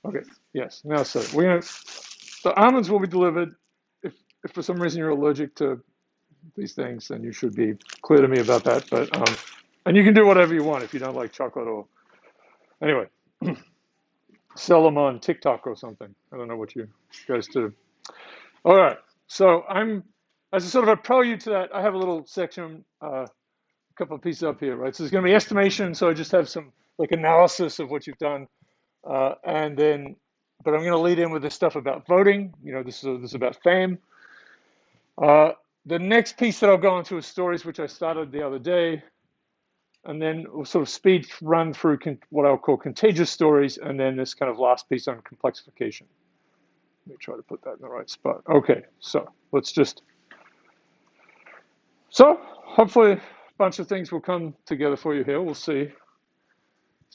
Okay. Yes. Now, so the almonds will be delivered. If for some reason you're allergic to these things, then you should be clear to me about that. But and you can do whatever you want if you don't like chocolate or anyway, sell them on TikTok or something. I don't know what you guys do. All right. So as a sort of a prelude to that, I have a little section, a couple of pieces up here, right? So there's going to be estimation. So I just have some like analysis of what you've done, and then, but I'm going to lead in with this stuff about voting. This is about fame. The next piece that I'll go into is stories, which I started the other day, and then we'll sort of speed run through what I'll call contagious stories, and then this kind of last piece on complexification. Let me try to put that in the right spot. Okay, so hopefully a bunch of things will come together for you here. We'll see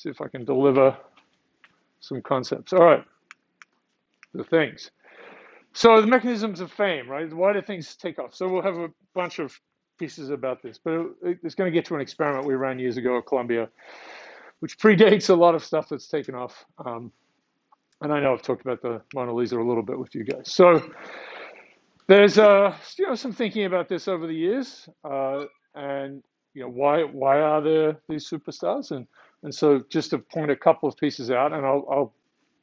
if I can deliver some concepts. All right, the things. So the mechanisms of fame, right? Why do things take off? So we'll have a bunch of pieces about this, but it's going to get to an experiment we ran years ago at Columbia, which predates a lot of stuff that's taken off. And I know I've talked about the Mona Lisa a little bit with you guys. So there's some thinking about this over the years, and why are there these superstars? And so just to point a couple of pieces out, and I'll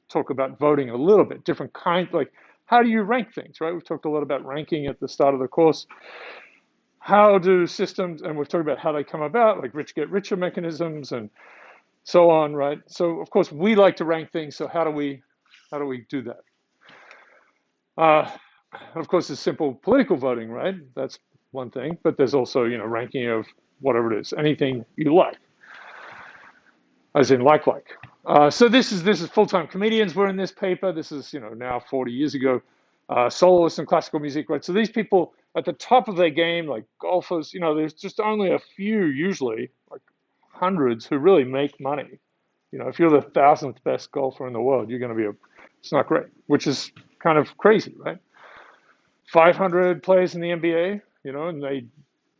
talk about voting a little bit, different kinds, like how do you rank things, right? We've talked a lot about ranking at the start of the course. How do systems, and we've talked about how they come about, like rich get richer mechanisms and so on, right? So of course we like to rank things. So how do we do that? Of course, there's simple political voting, right? That's one thing, but there's also ranking of whatever it is, anything you like, as in like. So this is full-time comedians were in this paper. This is now 40 years ago. Soloists in classical music, right? So these people at the top of their game, like golfers, there's just only a few usually, like hundreds, who really make money. If you're the 1,000th best golfer in the world, you're going to be it's not great, which is kind of crazy, right? 500 players in the NBA, and they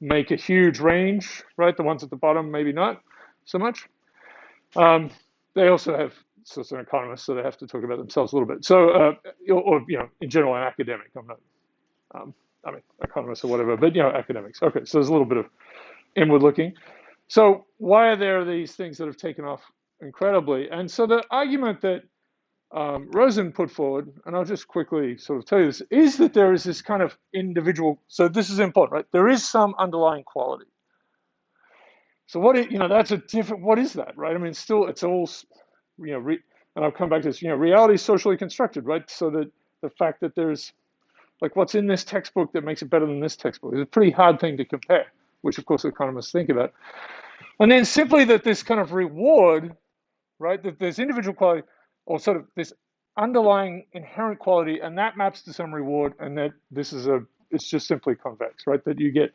make a huge range, right? The ones at the bottom, maybe not so much. They also have, so it's an economist, so they have to talk about themselves a little bit. So, or in general, an academic. I'm not, economist or whatever, but academics. Okay, so there's a little bit of inward looking. So why are there these things that have taken off incredibly? And so the argument that Rosen put forward, and I'll just quickly sort of tell you this, is that there is this kind of individual. So this is important, right? There is some underlying quality. So that's a different. What is that, right? I mean, still, it's all, and I'll come back to this. Reality is socially constructed, right? So that the fact that there's, like, what's in this textbook that makes it better than this textbook is a pretty hard thing to compare, which of course economists think about. And then simply that this kind of reward, right? That there's individual quality, or sort of this underlying inherent quality, and that maps to some reward, and that it's just simply convex, right? That you get.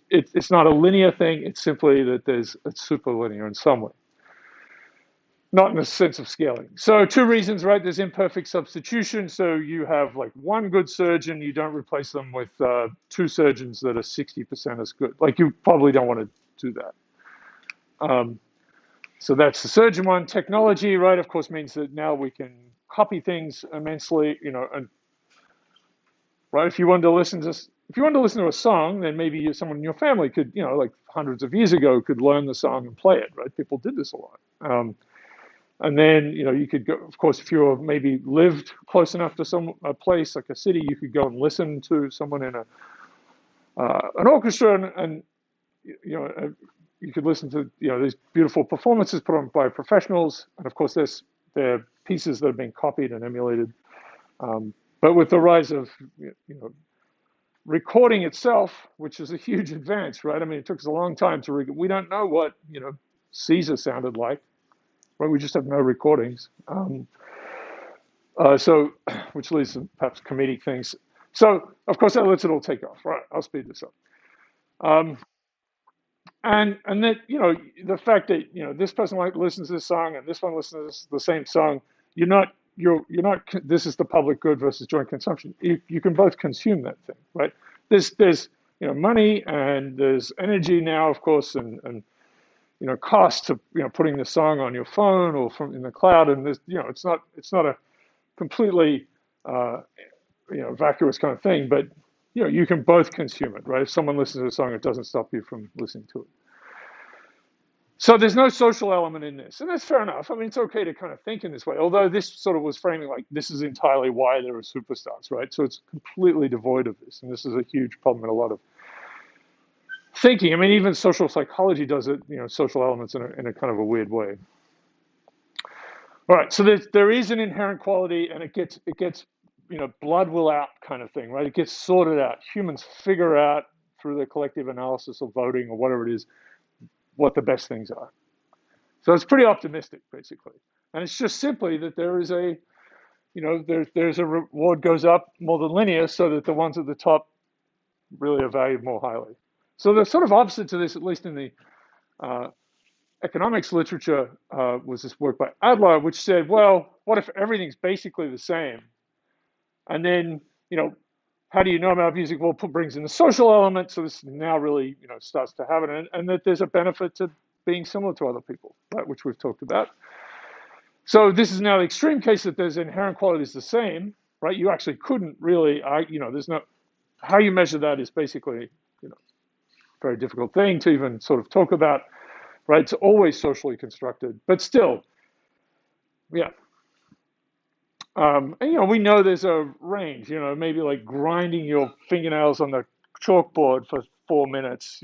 It's not a linear thing. It's simply that it's super linear in some way, not in the sense of scaling. So two reasons, right? There's imperfect substitution. So you have like one good surgeon, you don't replace them with two surgeons that are 60% as good. Like you probably don't want to do that. So that's the surgeon one. Technology, right? Of course, means that now we can copy things immensely. And right, if you wanted to listen to a song, then maybe someone in your family could, like hundreds of years ago, could learn the song and play it, right? People did this a lot. And then, you could go, of course, if you maybe lived close enough to a place like a city, you could go and listen to someone in an orchestra, and you could listen to, these beautiful performances put on by professionals. And of course, there are pieces that have been copied and emulated. But with the rise of, recording itself, which is a huge advance, right? I mean, it took us a long time to we don't know what, Caesar sounded like, right? We just have no recordings. So, which leads to perhaps comedic things. So, of course, that lets it all take off. Right, I'll speed this up. And that, the fact that, this person listens to this song and this one listens to the same song, you're not, this is the public good versus joint consumption. You can both consume that thing, right? There's money, and there's energy now, of course, and cost to putting the song on your phone or from in the cloud, and there's it's not a completely uh, vacuous kind of thing, but you can both consume it, right? If someone listens to a song, it doesn't stop you from listening to it. So there's no social element in this, and that's fair enough. I mean, it's okay to kind of think in this way, although this sort of was framing like this is entirely why there are superstars, right? So it's completely devoid of this, and this is a huge problem in a lot of thinking. I mean, even social psychology does it, social elements in a kind of a weird way. All right, so there is an inherent quality, and it gets blood will out kind of thing, right? It gets sorted out. Humans figure out through the collective analysis of voting or whatever it is what the best things are. So it's pretty optimistic, basically, and it's just simply that there is there's a reward goes up more than linear, so that the ones at the top really are valued more highly. So the sort of opposite to this, at least in the uh, economics literature, was this work by Adler, which said, well, what if everything's basically the same? And then, how do you know about music? Well, it brings in the social element. So this now really, starts to have it, and that there's a benefit to being similar to other people, right, which we've talked about. So this is now the extreme case that there's inherent qualities the same, right? You actually couldn't really, there's no, how you measure that is basically, a very difficult thing to even sort of talk about, right? It's always socially constructed, but still, yeah. And we know there's a range, maybe like grinding your fingernails on the chalkboard for 4 minutes,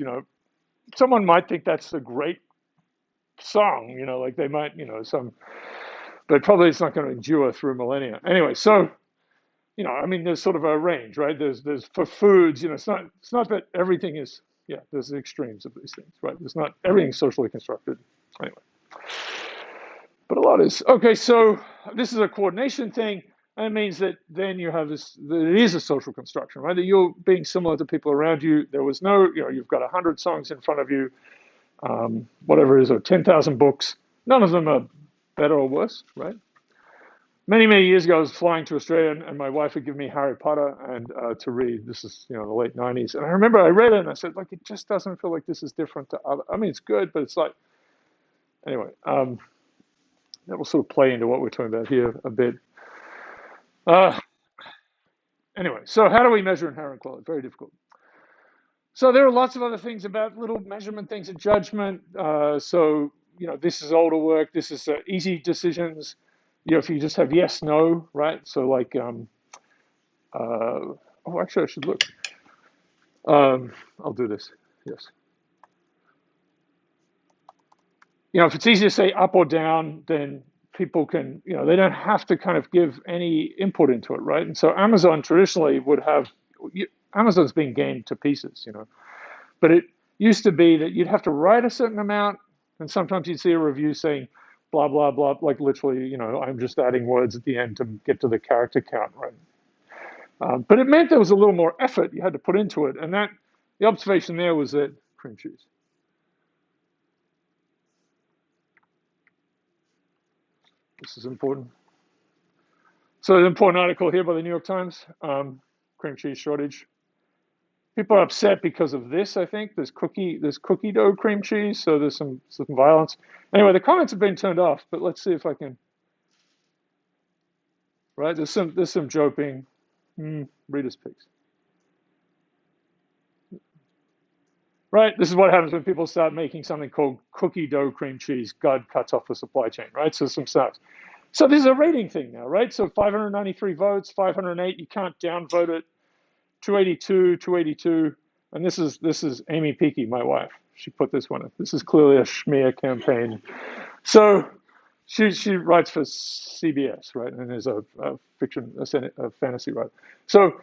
someone might think that's a great song, like they might, but probably it's not going to endure through millennia. Anyway, so, I mean, there's sort of a range, right? There's for foods, it's not that everything is, yeah, there's the extremes of these things, right? There's not everything socially constructed. Anyway. But a lot is. Okay, so this is a coordination thing, and it means that then you have this, that it is a social construction, right? That you're being similar to people around you. There was no, you've got 100 songs in front of you, whatever it is, or 10,000 books. None of them are better or worse, right? Many, many years ago, I was flying to Australia, and my wife had given me Harry Potter and to read. This is, the late 90s. And I remember I read it, and I said, like, it just doesn't feel like this is different to other. I mean, it's good, but it's like, anyway, that will sort of play into what we're talking about here a bit. Uh, anyway, so how do we measure inherent quality? Very difficult. So there are lots of other things about little measurement things of judgment. This is older work. This is easy decisions. If you just have yes, no, right? So like, actually, I should look. I'll do this. Yes. If it's easy to say up or down, then people can, they don't have to kind of give any input into it, right? And so Amazon traditionally would have, Amazon's been gamed to pieces, but it used to be that you'd have to write a certain amount, and sometimes you'd see a review saying blah, blah, blah, like literally, I'm just adding words at the end to get to the character count, right? But it meant there was a little more effort you had to put into it, and that the observation there was that cream cheese. This is important. So an important article here by the New York Times, cream cheese shortage. People are upset because of this, I think. There's cookie dough cream cheese, so there's some violence. Anyway, the comments have been turned off, but let's see if I can. Right, there's some joking. Reader's pigs. Right, this is what happens when people start making something called cookie dough cream cheese. God cuts off the supply chain, right? So some stuff. So this is a rating thing now, right? So 593 votes, 508. You can't downvote it. 282, 282, and this is Amy Peakey, my wife. She put this one in. This is clearly a schmear campaign. So she writes for CBS, right, and is a fantasy writer. So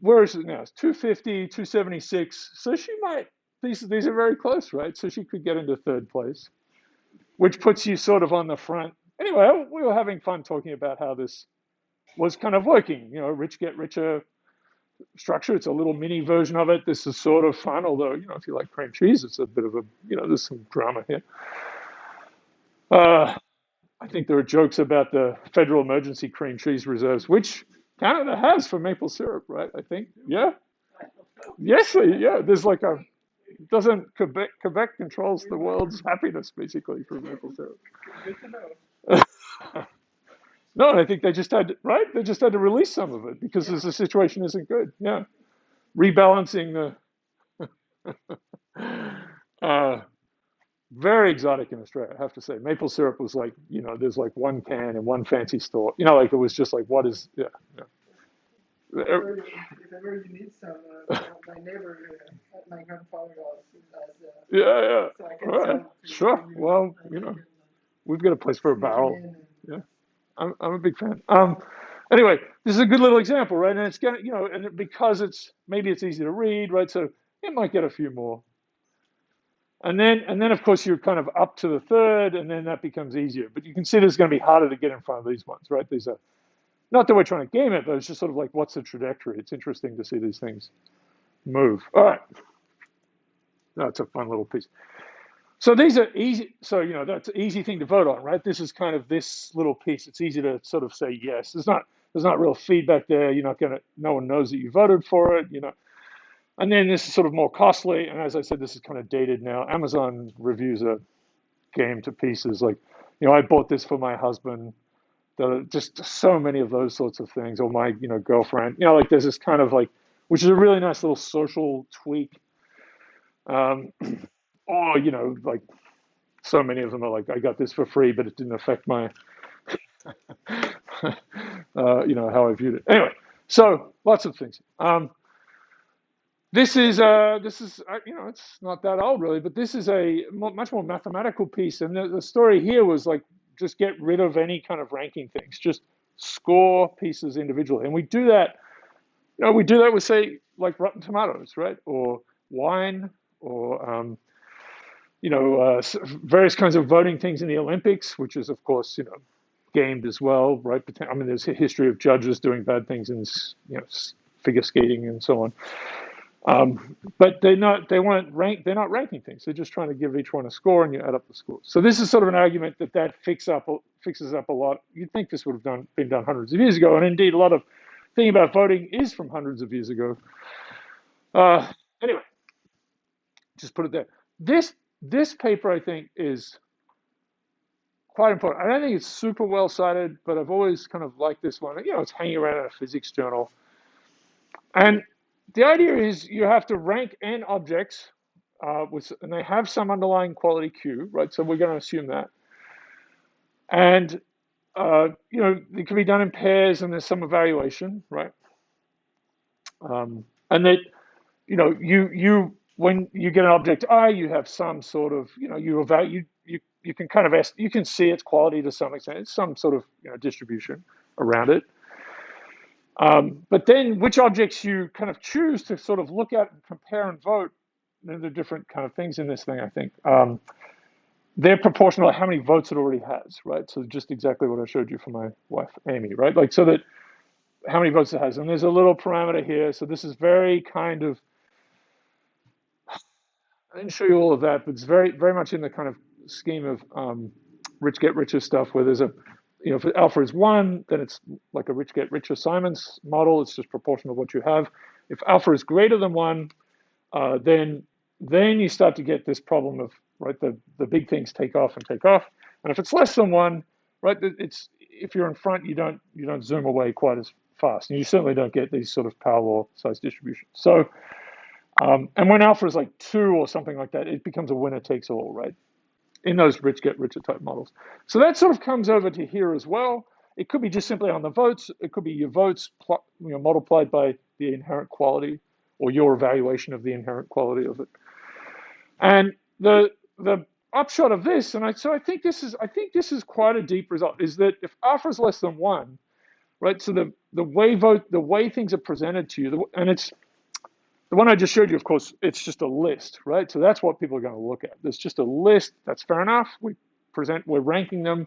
where is it now? It's 250, 276. So she might. These are very close, right? So she could get into third place, which puts you sort of on the front. Anyway, we were having fun talking about how this was kind of working. Rich get richer structure. It's a little mini version of it. This is sort of fun, although, if you like cream cheese, it's a bit of a, there's some drama here. I think there are jokes about the federal emergency cream cheese reserves, which Canada has for maple syrup, right? I think. Yeah. Yes, yeah. There's like a, doesn't Quebec controls the world's happiness basically through maple syrup. Good to know. No, I think they just had right. They just had to release some of it because the situation isn't good. Yeah, rebalancing the. Very exotic in Australia, I have to say. Maple syrup was like, there's like one can in one fancy store. Like it was just like, what is, yeah, If ever you need some, my neighbor, my grandfather yeah, yeah. so I All can right, sell sure. to you. Well, we've got a place for a Sneak it barrel. in. Yeah, I'm a big fan. Anyway, this is a good little example, right? And it's gonna, and because maybe it's easy to read, right? So it might get a few more. And then of course you're kind of up to the third, and then that becomes easier. But you can see it's going to be harder to get in front of these ones, right? These are not that we're trying to game it, but it's just sort of like what's the trajectory? It's interesting to see these things move. All right, that's a fun little piece. So these are easy. So that's an easy thing to vote on, right? This is kind of this little piece. It's easy to sort of say yes. There's not real feedback there. You're not gonna. No one knows that you voted for it. And then this is sort of more costly. And as I said, this is kind of dated now. Amazon reviews a game to pieces. Like, I bought this for my husband. Just so many of those sorts of things. Or my, girlfriend. Like there's this kind of like, which is a really nice little social tweak. Or, like so many of them are like, I got this for free, but it didn't affect my, how I viewed it. Anyway, so lots of things. This is it's not that old really, but this is a much more mathematical piece. And the story here was like, just get rid of any kind of ranking things, just score pieces individually. And we do that, with say like Rotten Tomatoes, right? Or wine, or various kinds of voting things in the Olympics, which is of course, gamed as well, right? I mean, there's a history of judges doing bad things in, figure skating and so on. But they're not ranking things. They're just trying to give each one a score, and you add up the scores. So this is sort of an argument that fixes up a lot. You'd think this would have been done hundreds of years ago, and indeed a lot of thinking about voting is from hundreds of years ago. Anyway, just put it there. This paper I think is quite important. I don't think it's super well cited, but I've always kind of liked this one. It's hanging around in a physics journal, and the idea is you have to rank n objects, and they have some underlying quality Q, right? So we're going to assume that. And, it can be done in pairs, and there's some evaluation, right? And that, when you get an object I, you have some sort of, you can kind of, you can see its quality to some extent. It's some sort of, distribution around it. But then which objects you kind of choose to sort of look at and compare and vote, there are different kind of things in this thing, I think. They're proportional to how many votes it already has, right? So just exactly what I showed you for my wife, Amy, right? Like, so that how many votes it has. And there's a little parameter here. So this is very kind of, I didn't show you all of that, but it's very, very much in the kind of scheme of rich get richer stuff, where there's if alpha is 1, then it's like a rich get richer Simon's model. It's just proportional to what you have. If alpha is greater than 1, then you start to get this problem of, right, the big things take off and take off. And if it's less than 1, right, if you're in front, you don't zoom away quite as fast. And you certainly don't get these sort of power law size distributions. So, and when alpha is like 2 or something like that, it becomes a winner takes all, right? In those rich get richer type models. So that sort of comes over to here as well. It could be just simply on the votes. It could be your votes multiplied by the inherent quality, or your evaluation of the inherent quality of it. And the upshot of this, and I think this is quite a deep result, is that if alpha is less than 1, right? So the way things are presented to you, and it's the one I just showed you, of course, it's just a list, right? So that's what people are going to look at. There's just a list. That's fair enough. We're ranking them.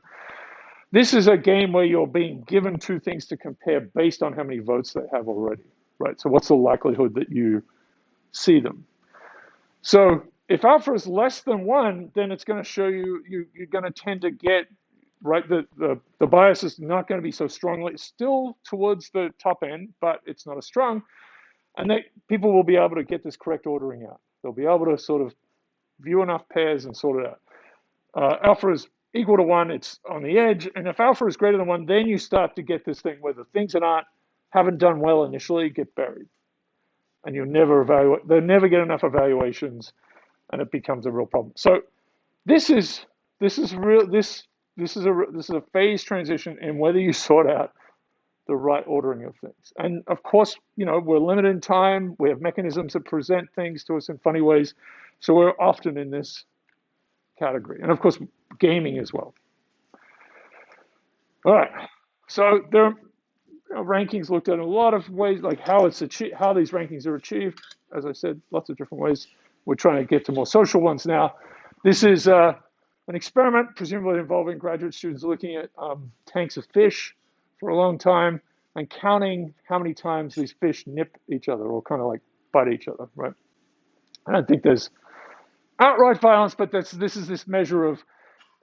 This is a game where you're being given 2 things to compare based on how many votes they have already, right? So what's the likelihood that you see them? So if alpha is less than 1, then it's going to show you're going to tend to get, right, the bias is not going to be so strongly, still towards the top end, but it's not as strong. And people will be able to get this correct ordering out. They'll be able to sort of view enough pairs and sort it out. Alpha is equal to 1, it's on the edge. And if alpha is greater than 1, then you start to get this thing where the things that haven't done well initially get buried. And you'll never evaluate, they'll never get enough evaluations, and it becomes a real problem. So this is a phase transition in whether you sort out the right ordering of things. And of course, we're limited in time. We have mechanisms that present things to us in funny ways. So we're often in this category. And of course, gaming as well. All right. So there are rankings looked at in a lot of ways, like how these rankings are achieved. As I said, lots of different ways. We're trying to get to more social ones now. This is an experiment, presumably involving graduate students looking at tanks of fish for a long time and counting how many times these fish nip each other or kind of like bite each other, right? I don't think there's outright violence, but this is this measure of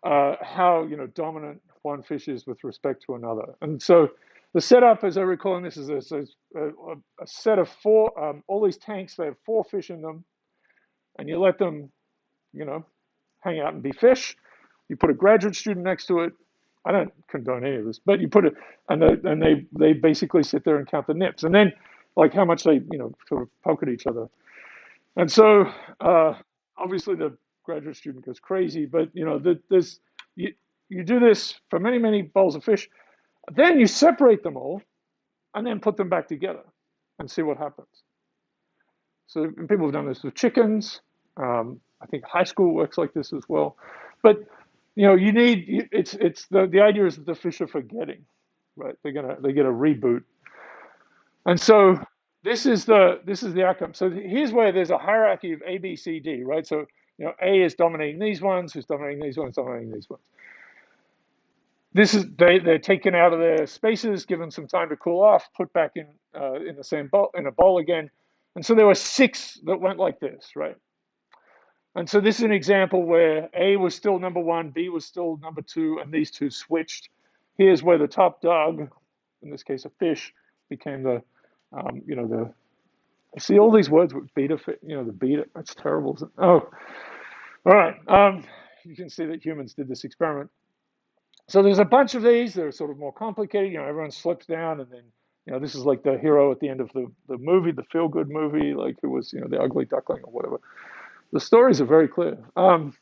how dominant one fish is with respect to another. And so the setup, as I recall, this is a set of 4. All these tanks, they have 4 fish in them, and you let them, hang out and be fish. You put a graduate student next to it. I don't condone any of this, but you put it, and they basically sit there and count the nips, and then like how much they sort of poke at each other. And so obviously the graduate student goes crazy, but you do this for many bowls of fish, then you separate them all, and then put them back together, and see what happens. So people have done this with chickens. I think high school works like this as well, but the idea is that the fish are forgetting, right? They get a reboot, and so this is the outcome. So here's where there's a hierarchy of A, B, C, D, right? So A is dominating these ones, who's dominating these ones, dominating these ones. They're taken out of their spaces, given some time to cool off, put back in the same bowl, in a bowl again, and so there were 6 that went like this, right? And so this is an example where A was still number 1, B was still number 2, and these 2 switched. Here's where the top dog, in this case a fish, became the, I see all these words with beta, the beta, that's terrible. Oh, all right. You can see that humans did this experiment. So there's a bunch of these. They're sort of more complicated. Everyone slips down, and then, this is like the hero at the end of the movie, the feel-good movie, like who was, the ugly duckling or whatever. The stories are very clear. And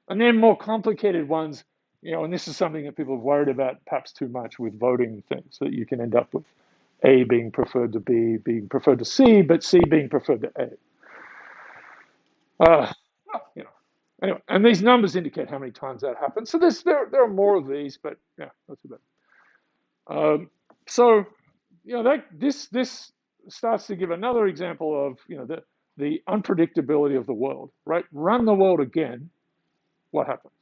then more complicated ones, and this is something that people have worried about perhaps too much with voting things, that you can end up with A being preferred to B, being preferred to C, but C being preferred to A. Anyway, and these numbers indicate how many times that happens. So there are more of these, but yeah, that's about it. So this starts to give another example of the unpredictability of the world, right? Run the world again, what happens?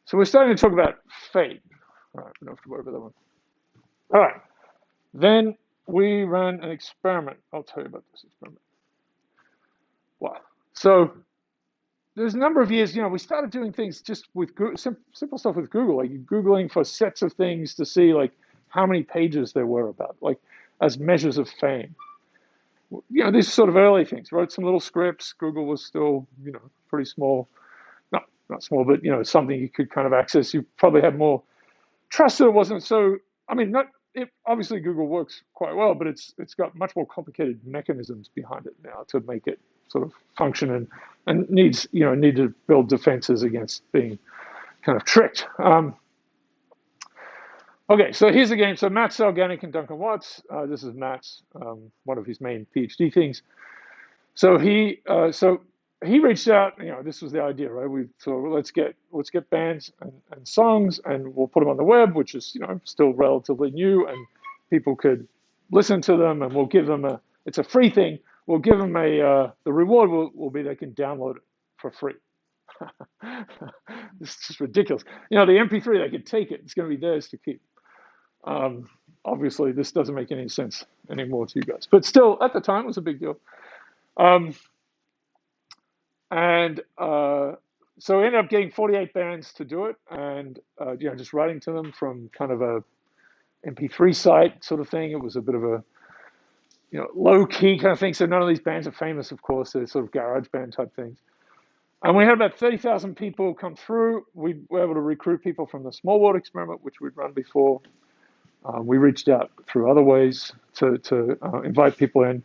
So we're starting to talk about fate. All right, we don't have to worry about that one. All right, then we ran an experiment. I'll tell you about this experiment. Wow. So there's a number of years, we started doing things just with Google, simple stuff with Google, like Googling for sets of things to see like how many pages there were about, like as measures of fame. These sort of early things. Wrote some little scripts. Google was still, pretty small. Not small, but, something you could kind of access. You probably had more trust that it wasn't so, obviously Google works quite well, but it's got much more complicated mechanisms behind it now to make it sort of function and need to build defenses against being kind of tricked. Okay, so here's the game. So Matt Salganic and Duncan Watts. This is Matt's one of his main PhD things. So he reached out. This was the idea, right? Let's get bands and songs, and we'll put them on the web, which is still relatively new, and people could listen to them, and we'll give them it's a free thing. We'll give them the reward will be they can download it for free. This is just ridiculous. The MP3, they could take it. It's going to be theirs to keep. Obviously, this doesn't make any sense anymore to you guys, but still, at the time, it was a big deal. So I ended up getting 48 bands to do it, and just writing to them from kind of a MP3 site sort of thing. It was a bit of a low key kind of thing. So none of these bands are famous, of course. They're sort of garage band type things. And we had about 30,000 people come through. We were able to recruit people from the small world experiment, which we'd run before. We reached out through other ways to invite people in.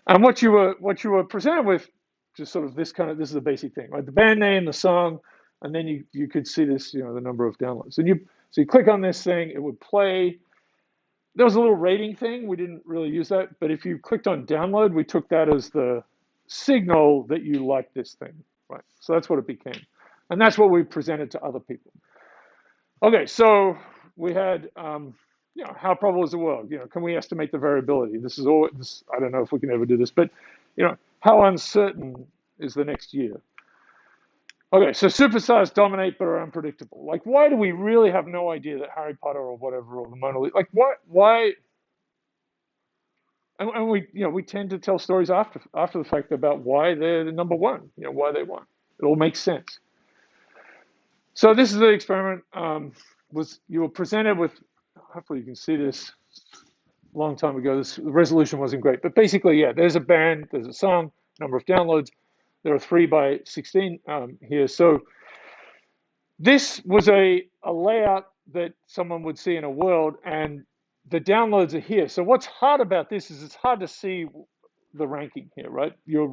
And what you were presented with, just sort of this is the basic thing, right? The band name, the song, and then you could see this, the number of downloads. And so you click on this thing, it would play. There was a little rating thing. We didn't really use that, but if you clicked on download, we took that as the signal that you liked this thing, right? So that's what it became, and that's what we presented to other people. Okay, so we had, how probable is the world? Can we estimate the variability? This is all. I don't know if we can ever do this, but how uncertain is the next year? Okay, so superstars dominate but are unpredictable. Like, why do we really have no idea that Harry Potter or whatever, or the Mona Lisa, like, why? And we tend to tell stories after the fact about why they're the number one, why they won. It all makes sense. So this is the experiment. You were presented with, hopefully you can see this, a long time ago. The resolution wasn't great, but basically, yeah, there's a band, there's a song, number of downloads. There are 3 by 16 here. So this was a layout that someone would see in a world, and the downloads are here. So what's hard about this is it's hard to see the ranking here, right? You're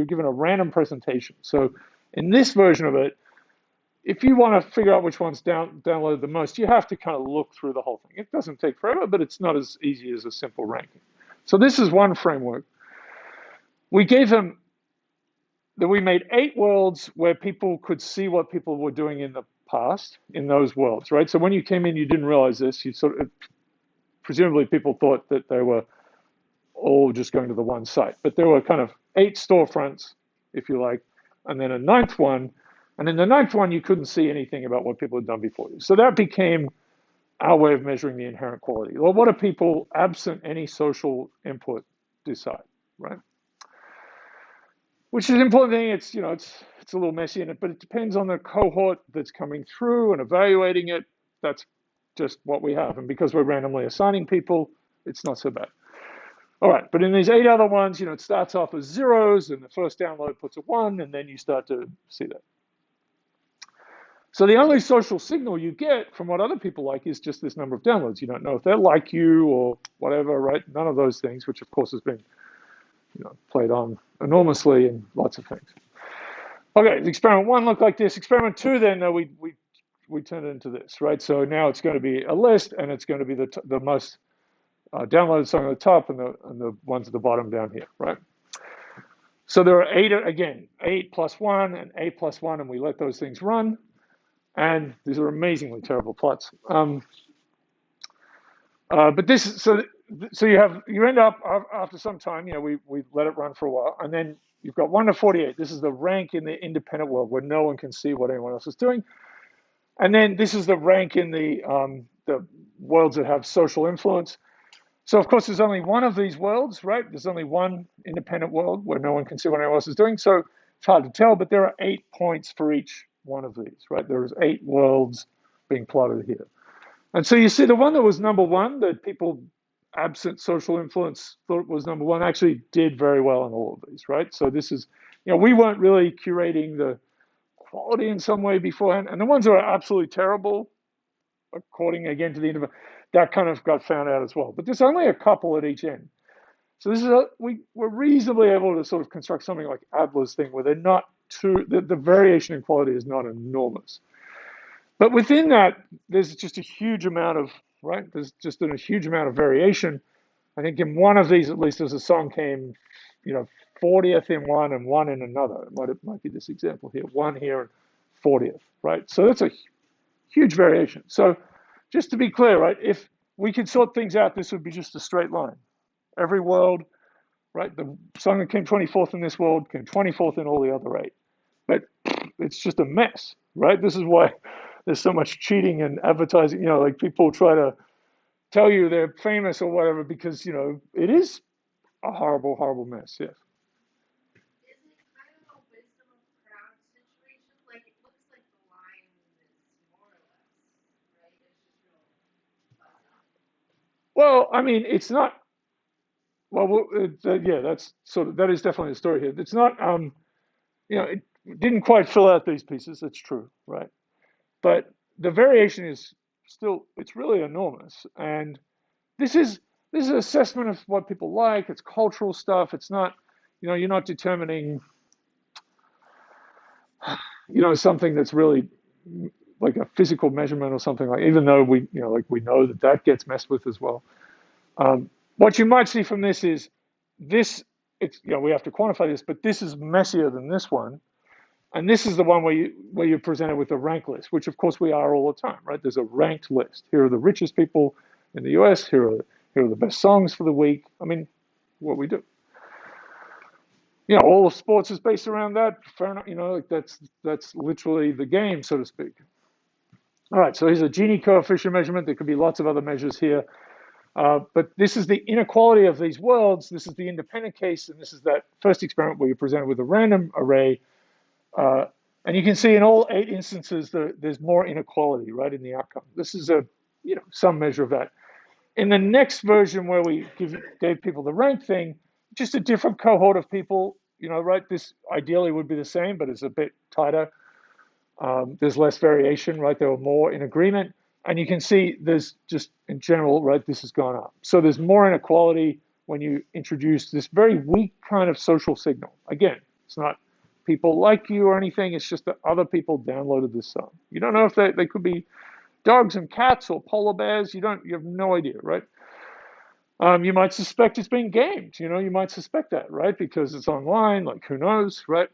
given a random presentation. So in this version of it, if you want to figure out which ones download the most, you have to kind of look through the whole thing. It doesn't take forever, but it's not as easy as a simple ranking. So this is one framework. We made 8 worlds where people could see what people were doing in the past in those worlds, right? So when you came in, you didn't realize this. Presumably people thought that they were all just going to the one site, but there were kind of 8 storefronts, if you like, and then a 9th one. And in the 9th one, you couldn't see anything about what people had done before you. So that became our way of measuring the inherent quality. Well, what do people, absent any social input, decide, right? Which is an important thing. It's a little messy in it, but it depends on the cohort that's coming through and evaluating it. That's just what we have. And because we're randomly assigning people, it's not so bad. All right, but in these 8 other ones, it starts off as zeros, and the first download puts a 1, and then you start to see that. So the only social signal you get from what other people like is just this number of downloads. You don't know if they're like you or whatever, right? None of those things, which of course has been played on enormously in lots of things. Okay, experiment 1 looked like this. Experiment 2, then we turned it into this, right? So now it's going to be a list, and it's going to be the most downloaded song at the top, and the ones at the bottom down here, right? So there are 8 plus 1 and 8 plus 1, and we let those things run. And these are amazingly terrible plots. But this, so you end up after some time, we let it run for a while, and then you've got 1 to 48. This is the rank in the independent world where no one can see what anyone else is doing. And then this is the rank in the worlds that have social influence. So of course, there's only one of these worlds, right? There's only one independent world where no one can see what anyone else is doing. So it's hard to tell, but there are 8 points for each one of these, right? There's 8 worlds being plotted here. And so you see the one that was number 1, that people absent social influence thought was number 1, actually did very well in all of these, right? So this is, we weren't really curating the quality in some way beforehand. And the ones that are absolutely terrible, according again to the individual, that kind of got found out as well. But there's only a couple at each end. So this is we're reasonably able to sort of construct something like Adler's thing where they're not the variation in quality is not enormous. But within that, there's just a huge amount of, right? There's just a huge amount of variation. I think in one of these, at least, as a song came, 40th in one and 1 in another. It might be this example here, 1 here and 40th, right? So that's a huge variation. So just to be clear, right? If we could sort things out, this would be just a straight line. Every world, right? The song that came 24th in this world came 24th in all the other 8. But it's just a mess, right? This is why there's so much cheating and advertising. Like people try to tell you they're famous or whatever because, it is a horrible, horrible mess. Yes. Is it kind of a wisdom of crowd situation? Like it looks like the line is more or less, right? It's just real fuzzy. Well, I mean, it's not. yeah, that's sort of, that is definitely the story here. It's not, it didn't quite fill out these pieces. That's true, right? But the variation is still, it's really enormous. And this is this is an assessment of what people like. It's cultural stuff. It's not, you're not determining, something that's really like a physical measurement or something like. Even though like we know that that gets messed with as well. What you might see from this is this. It's we have to quantify this, but this is messier than this one. And this is the one where you're presented with a rank list, which of course we are all the time, right? There's a ranked list. Here are the richest people in the US. Here are the best songs for the week. I mean, what we do. All of sports is based around that. Fair enough. Like that's literally the game, so to speak. All right. So here's a Gini coefficient measurement. There could be lots of other measures here. But this is the inequality of these worlds. This is the independent case, and this is that first experiment where you're presented with a random array. And you can see in all 8 instances there's more inequality, right, in the outcome. This is some measure of that. In the next version where we gave people the rank thing, just a different cohort of people, right? This ideally would be the same, but it's a bit tighter. There's less variation, right? There were more in agreement. And you can see there's just in general, right, this has gone up. So there's more inequality when you introduce this very weak kind of social signal. Again, it's not people like you or anything. It's just that other people downloaded this song. You don't know if they could be dogs and cats or polar bears. You have no idea, right? You might suspect it's being gamed. You might suspect that, right? Because it's online, like who knows, right?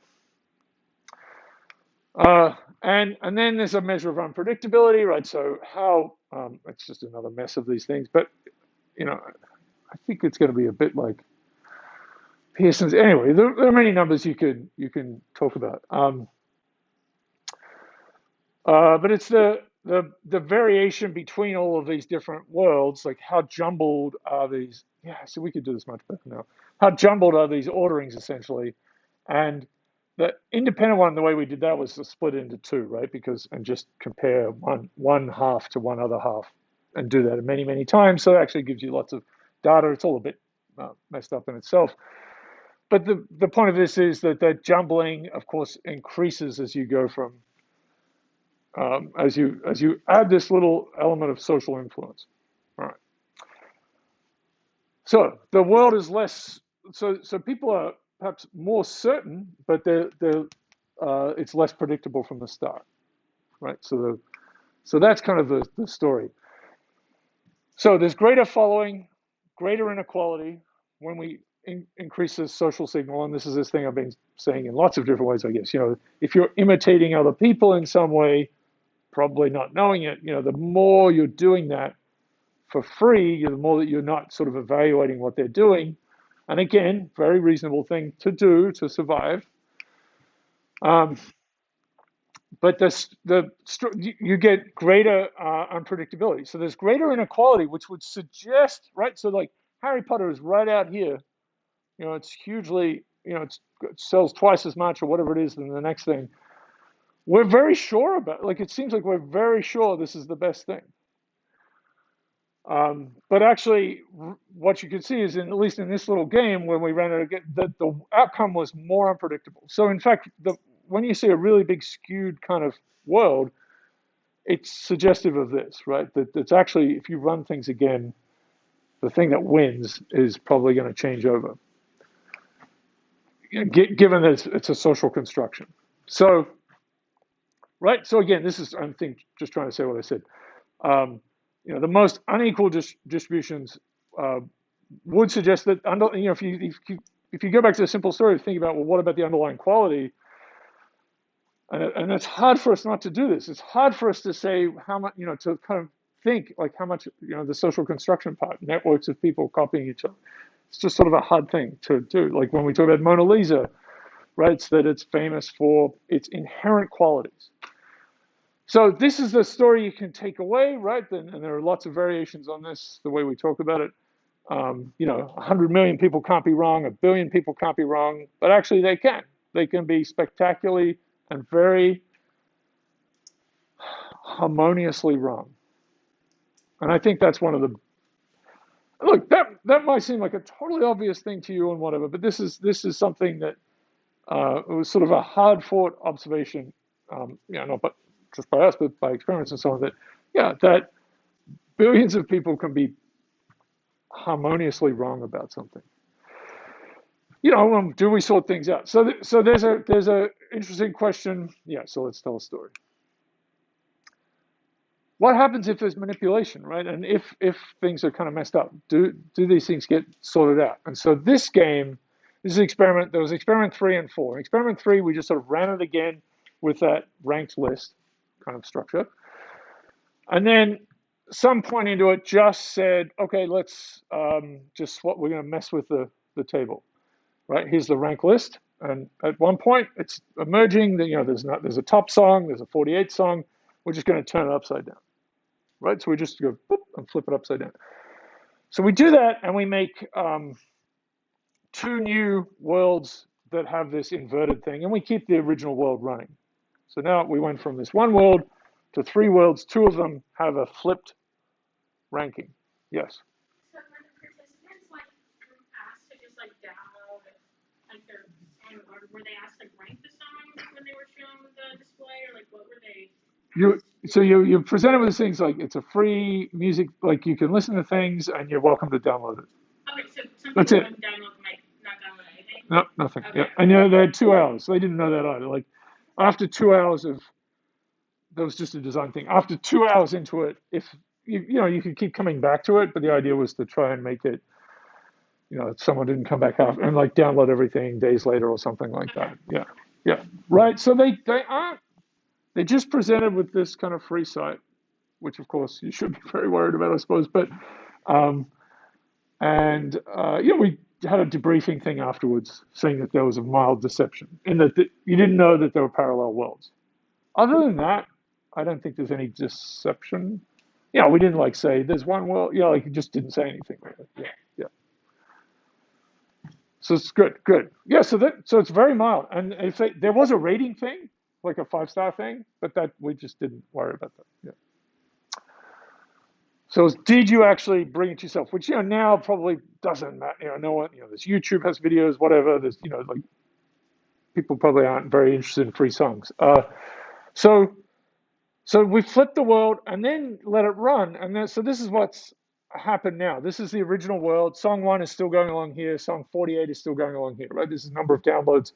And then there's a measure of unpredictability, right? So how, it's just another mess of these things, but, I think it's going to be a bit like Pearson's. Anyway, there are many numbers you can talk about. But it's the variation between all of these different worlds, like how jumbled are these? Yeah, so we could do this much better now. How jumbled are these orderings essentially? And the independent one, the way we did that was to split it into 2, right? And just compare one half to one other half, and do that many, many times. So it actually gives you lots of data. It's all a bit messed up in itself. But the point of this is that the jumbling, of course, increases as you go from as you add this little element of social influence. All right. So the world is less. So people are perhaps more certain, but it's less predictable from the start, right? So that's kind of the story. So there's greater following, greater inequality when we increase the social signal, and this is this thing I've been saying in lots of different ways, I guess. If you're imitating other people in some way, probably not knowing it, the more you're doing that for free, the more that you're not sort of evaluating what they're doing. And again, very reasonable thing to do to survive. But you get greater unpredictability. So there's greater inequality, which would suggest, right? So like Harry Potter is right out here. It's hugely, it sells twice as much or whatever it is than the next thing. We're very sure about, like, it seems like we're very sure this is the best thing. But actually, what you can see is, at least in this little game, when we ran it again, that the outcome was more unpredictable. So in fact, when you see a really big skewed kind of world, it's suggestive of this, right? That it's actually, if you run things again, the thing that wins is probably going to change over, given that it's a social construction. So, right? So again, this is, I think, just trying to say what I said. The most unequal distributions would suggest that if you go back to the simple story, think about, well, what about the underlying quality? And it's hard for us not to do this. It's hard for us to say how much, to kind of think like how much, the social construction part, networks of people copying each other. It's just sort of a hard thing to do. Like when we talk about Mona Lisa, right? It's that it's famous for its inherent qualities. So this is the story you can take away, right? And there are lots of variations on this, the way we talk about it. 100 million people can't be wrong, 1 billion people can't be wrong, but actually they can. They can be spectacularly and very harmoniously wrong. And I think that's one of the, look, that might seem like a totally obvious thing to you and whatever, but this is something that it was sort of a hard fought observation, not but just by us, but by experiments and so on. That that billions of people can be harmoniously wrong about something. Do we sort things out? So there's a interesting question. Yeah, so let's tell a story. What happens if there's manipulation, right? And if things are kind of messed up, do these things get sorted out? And so this is an experiment. There was experiment 3 and 4. In experiment 3, we just sort of ran it again with that ranked list kind of structure. And then some point into it just said, okay, let's just swap. We're going to mess with the table, right? Here's the rank list. And at one point, it's emerging that, there's a top song, there's a 48 song. We're just going to turn it upside down, right? So we just go boop, and flip it upside down. So we do that, and we make 2 new worlds that have this inverted thing, and we keep the original world running. So now we went from this 1 world to 3 worlds. 2 of them have a flipped ranking. Yes. So when the participants were asked to just download their song, or were they asked to rank the song when they were shown the display, or what were they? You're presented with things like it's a free music, like you can listen to things and you're welcome to download it. Okay, so some That's people it. might not download anything. No, nothing. Okay. Yeah, and they had 2 hours. So they didn't know that either. Like after 2 hours that was just a design thing. After 2 hours into it, if you could keep coming back to it, but the idea was to try and make it, someone didn't come back after and download everything days later or something like that. Yeah, yeah, right. So they aren't. They just presented with this kind of free site, which of course you should be very worried about, I suppose. But we had a debriefing thing afterwards, saying that there was a mild deception in that you didn't know that there were parallel worlds. Other than that, I don't think there's any deception. We didn't say there's one world. You just didn't say anything really. Yeah, yeah. So it's good. Yeah, so it's very mild. And if there was a rating thing, like a 5-star thing, but that we just didn't worry about that. Yeah. So did you actually bring it yourself? Which now probably doesn't matter. No one. There's YouTube has videos, whatever. There's people probably aren't very interested in free songs. So we flipped the world and then let it run. And then so this is what's happened now. This is the original world. Song 1 is still going along here. Song 48 is still going along here. Right. This is the number of downloads,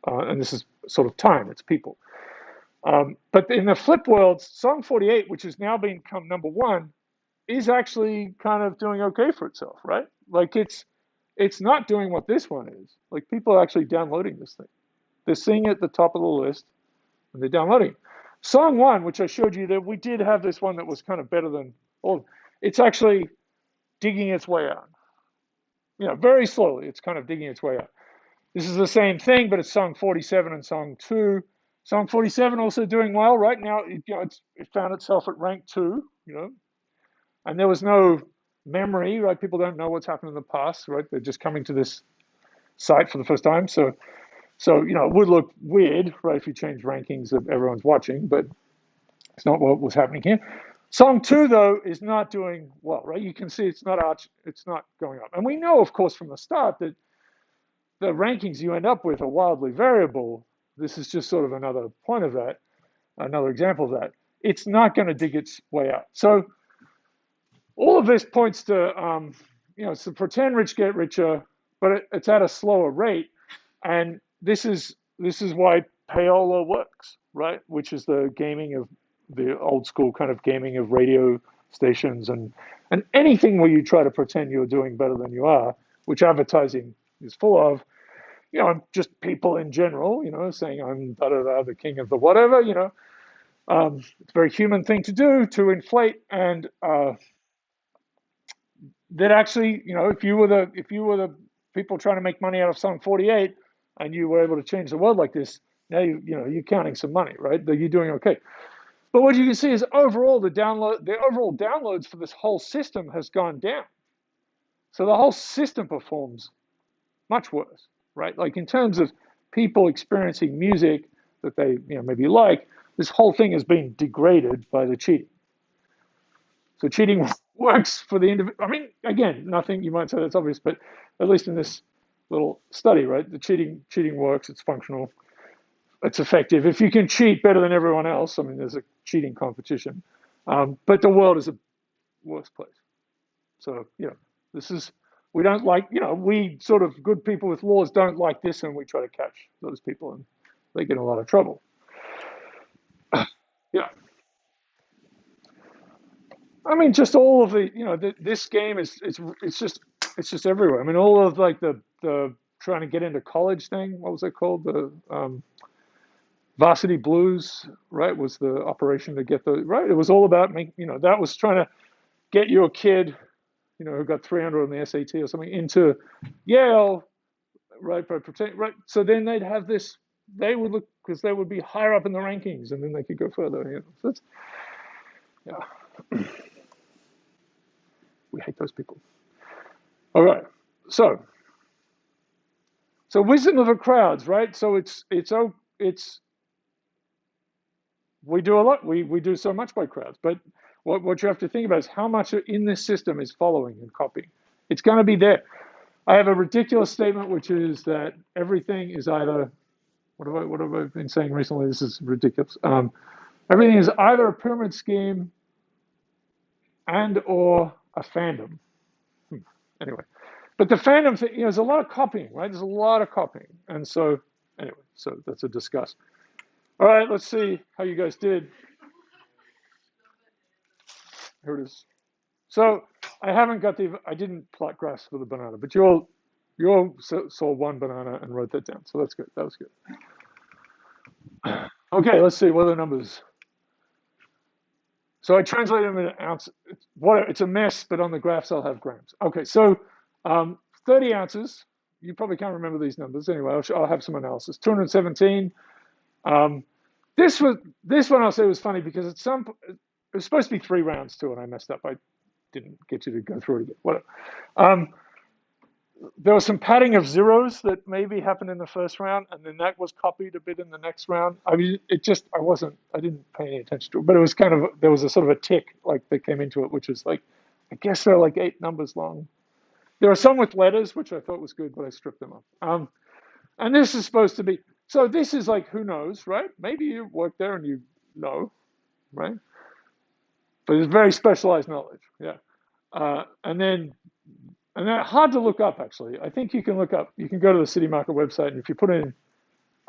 and this is sort of time. It's people. But in the flip world, song 48, which has now become number 1, is actually kind of doing okay for itself, right? It's not doing what this one is. People are actually downloading this thing. They're seeing it at the top of the list, and they're downloading it. Song 1, which I showed you, that we did have this one that was kind of better than all. It's actually digging its way out. Very slowly, it's kind of digging its way out. This is the same thing, but it's song 47 and song 2. Song 47 also doing well right now. It found itself at rank 2. And there was no memory, right? People don't know what's happened in the past, right? They're just coming to this site for the first time. So it would look weird, right, if you change rankings of everyone's watching, but it's not what was happening here. Song 2, though, is not doing well, right? You can see it's not going up. And we know, of course, from the start that the rankings you end up with are wildly variable. This is just sort of another point of that, another example of that. It's not going to dig its way out. So all of this points to, so pretend rich get richer, but it's at a slower rate. And this is why payola works, right? Which is the gaming of the old school kind of gaming of radio stations and anything where you try to pretend you're doing better than you are, which advertising is full of. Just people in general, saying I'm the king of the whatever, it's a very human thing to do, to inflate. And that actually, if you were the people trying to make money out of song 48 and you were able to change the world like this, now you're counting some money, right? That you're doing okay. But what you can see is overall the overall downloads for this whole system has gone down. So the whole system performs much worse, right? In terms of people experiencing music that they maybe like, this whole thing has been degraded by the cheating. So cheating works for the individual. I mean, again, nothing you might say that's obvious, but at least in this little study, right, the cheating works. It's functional. It's effective. If you can cheat better than everyone else, I mean, there's a cheating competition. But the world is a worse place. So, this is, we don't like, we sort of good people with laws don't like this, and we try to catch those people, and they get in a lot of trouble. Yeah. I mean, just all of this game is, it's just everywhere. I mean, all of like the trying to get into college thing, what was it called? The Varsity Blues, right, was the operation to get right. It was all about that was trying to get your kid, who got 300 on the SAT or something into Yale, right, by pretending, right. So then they'd have this, they would look, because they would be higher up in the rankings, and then they could go further. So that's, yeah, we hate those people. All right, so wisdom of the crowds, right? So it's we do a lot. We do so much by crowds, but what you have to think about is how much in this system is following and copying. It's going to be there. I have a ridiculous statement, which is that everything is either, what have I been saying recently? This is ridiculous. Everything is either a pyramid scheme and or a fandom. Anyway, but the fandom thing, there's a lot of copying, right? There's a lot of copying, and so anyway, so that's a discuss. All right, let's see how you guys did. Here it is. So I didn't plot graphs for the banana, but you all saw one banana and wrote that down. So that's good. That was good. Okay, let's see. What are the numbers? So I translated them into ounces. It's a mess, but on the graphs I'll have grams. Okay, so 30 ounces. You probably can't remember these numbers. Anyway, I'll have some analysis. 217. This one I'll say was funny because it was supposed to be 3 rounds too, and I messed up. I didn't get you to go through it again. Whatever. There was some padding of zeros that maybe happened in the first round, and then that was copied a bit in the next round. I mean, I didn't pay any attention to it, but it was there was a sort of a tick like that came into it, which is like, I guess they're like 8 numbers long. There are some with letters, which I thought was good, but I stripped them off. And this is supposed to be, so this is like, who knows, right? Maybe you work there and you know, right? But it's very specialized knowledge, yeah. And they're hard to look up, actually. I think you can look up, you can go to the City Market website, and if you put in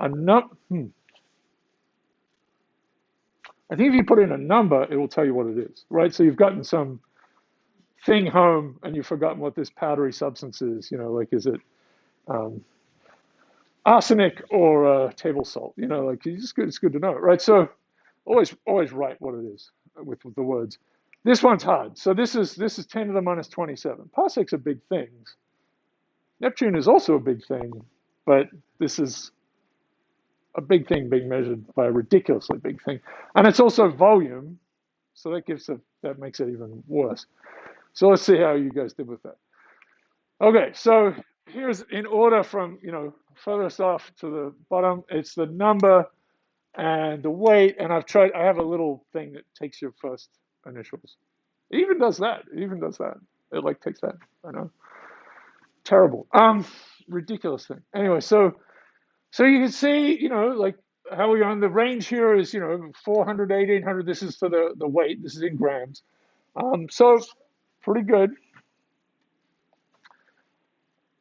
I think if you put in a number, it will tell you what it is, right? So you've gotten some thing home, and you've forgotten what this powdery substance is, like, is it arsenic or table salt? Like, it's good to know, right? So always write what it is with the words. This one's hard. So this is 10 to the minus 27. Parsecs are big things. Neptune is also a big thing, but this is a big thing being measured by a ridiculously big thing. And it's also volume, so that makes it even worse. So let's see how you guys did with that. Okay, so here's in order from, furthest off to the bottom. It's the number and the weight, and I have a little thing that takes your first initials. It even does that. It like takes that. I know. Terrible. Ridiculous thing. Anyway, so you can see, like how we're on the range here is, 400 to 1800. This is for the weight. This is in grams. So pretty good.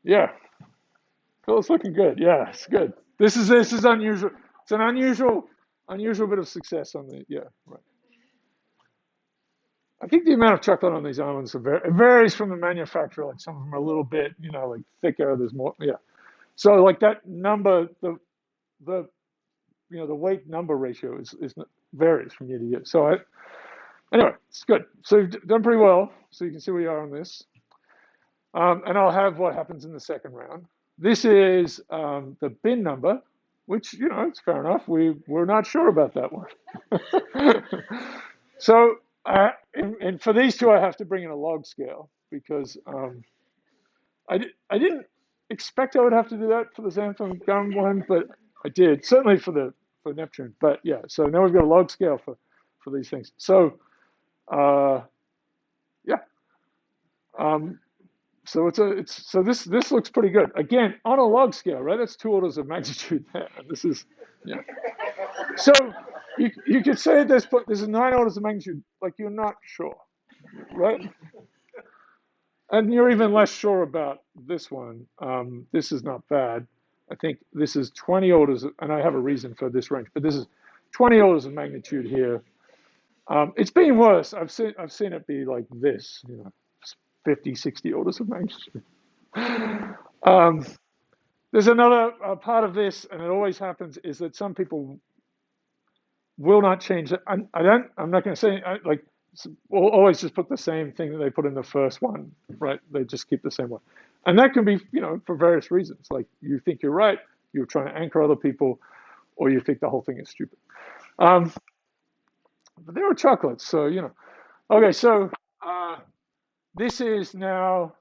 Yeah. Cool. It's looking good. Yeah, it's good. This is unusual. It's an unusual bit of success on the, yeah, right. I think the amount of chocolate on these almonds it varies from the manufacturer. Like some of them are a little bit, like thicker. There's more, yeah. So like that number, the weight number ratio is varies from year to year. So anyway, it's good. So you've done pretty well. So you can see where you are on this. And I'll have what happens in the second round. This is the bin number, which, it's fair enough. We're not sure about that one. So, and for these two, I have to bring in a log scale because I didn't expect I would have to do that for the xanthan gum one, but I did, certainly for Neptune. But yeah, so now we've got a log scale for these things. So, yeah. So so this looks pretty good. Again, on a log scale, right? That's 2 orders of magnitude there. This is, yeah. So you could say at this point there's 9 orders of magnitude, like you're not sure, right? And you're even less sure about this one. This is not bad. I think this is 20 orders, and I have a reason for this range, but this is 20 orders of magnitude here. It's been worse. I've seen it be like this, 50, 60 orders of magnitude. Um, there's another part of this, and it always happens, is that some people will not change it. I'm not going to say, we'll always just put the same thing that they put in the first one, right? They just keep the same one. And that can be, for various reasons. Like you think you're right, you're trying to anchor other people, or you think the whole thing is stupid. But there are chocolates, so, Okay, so this is now,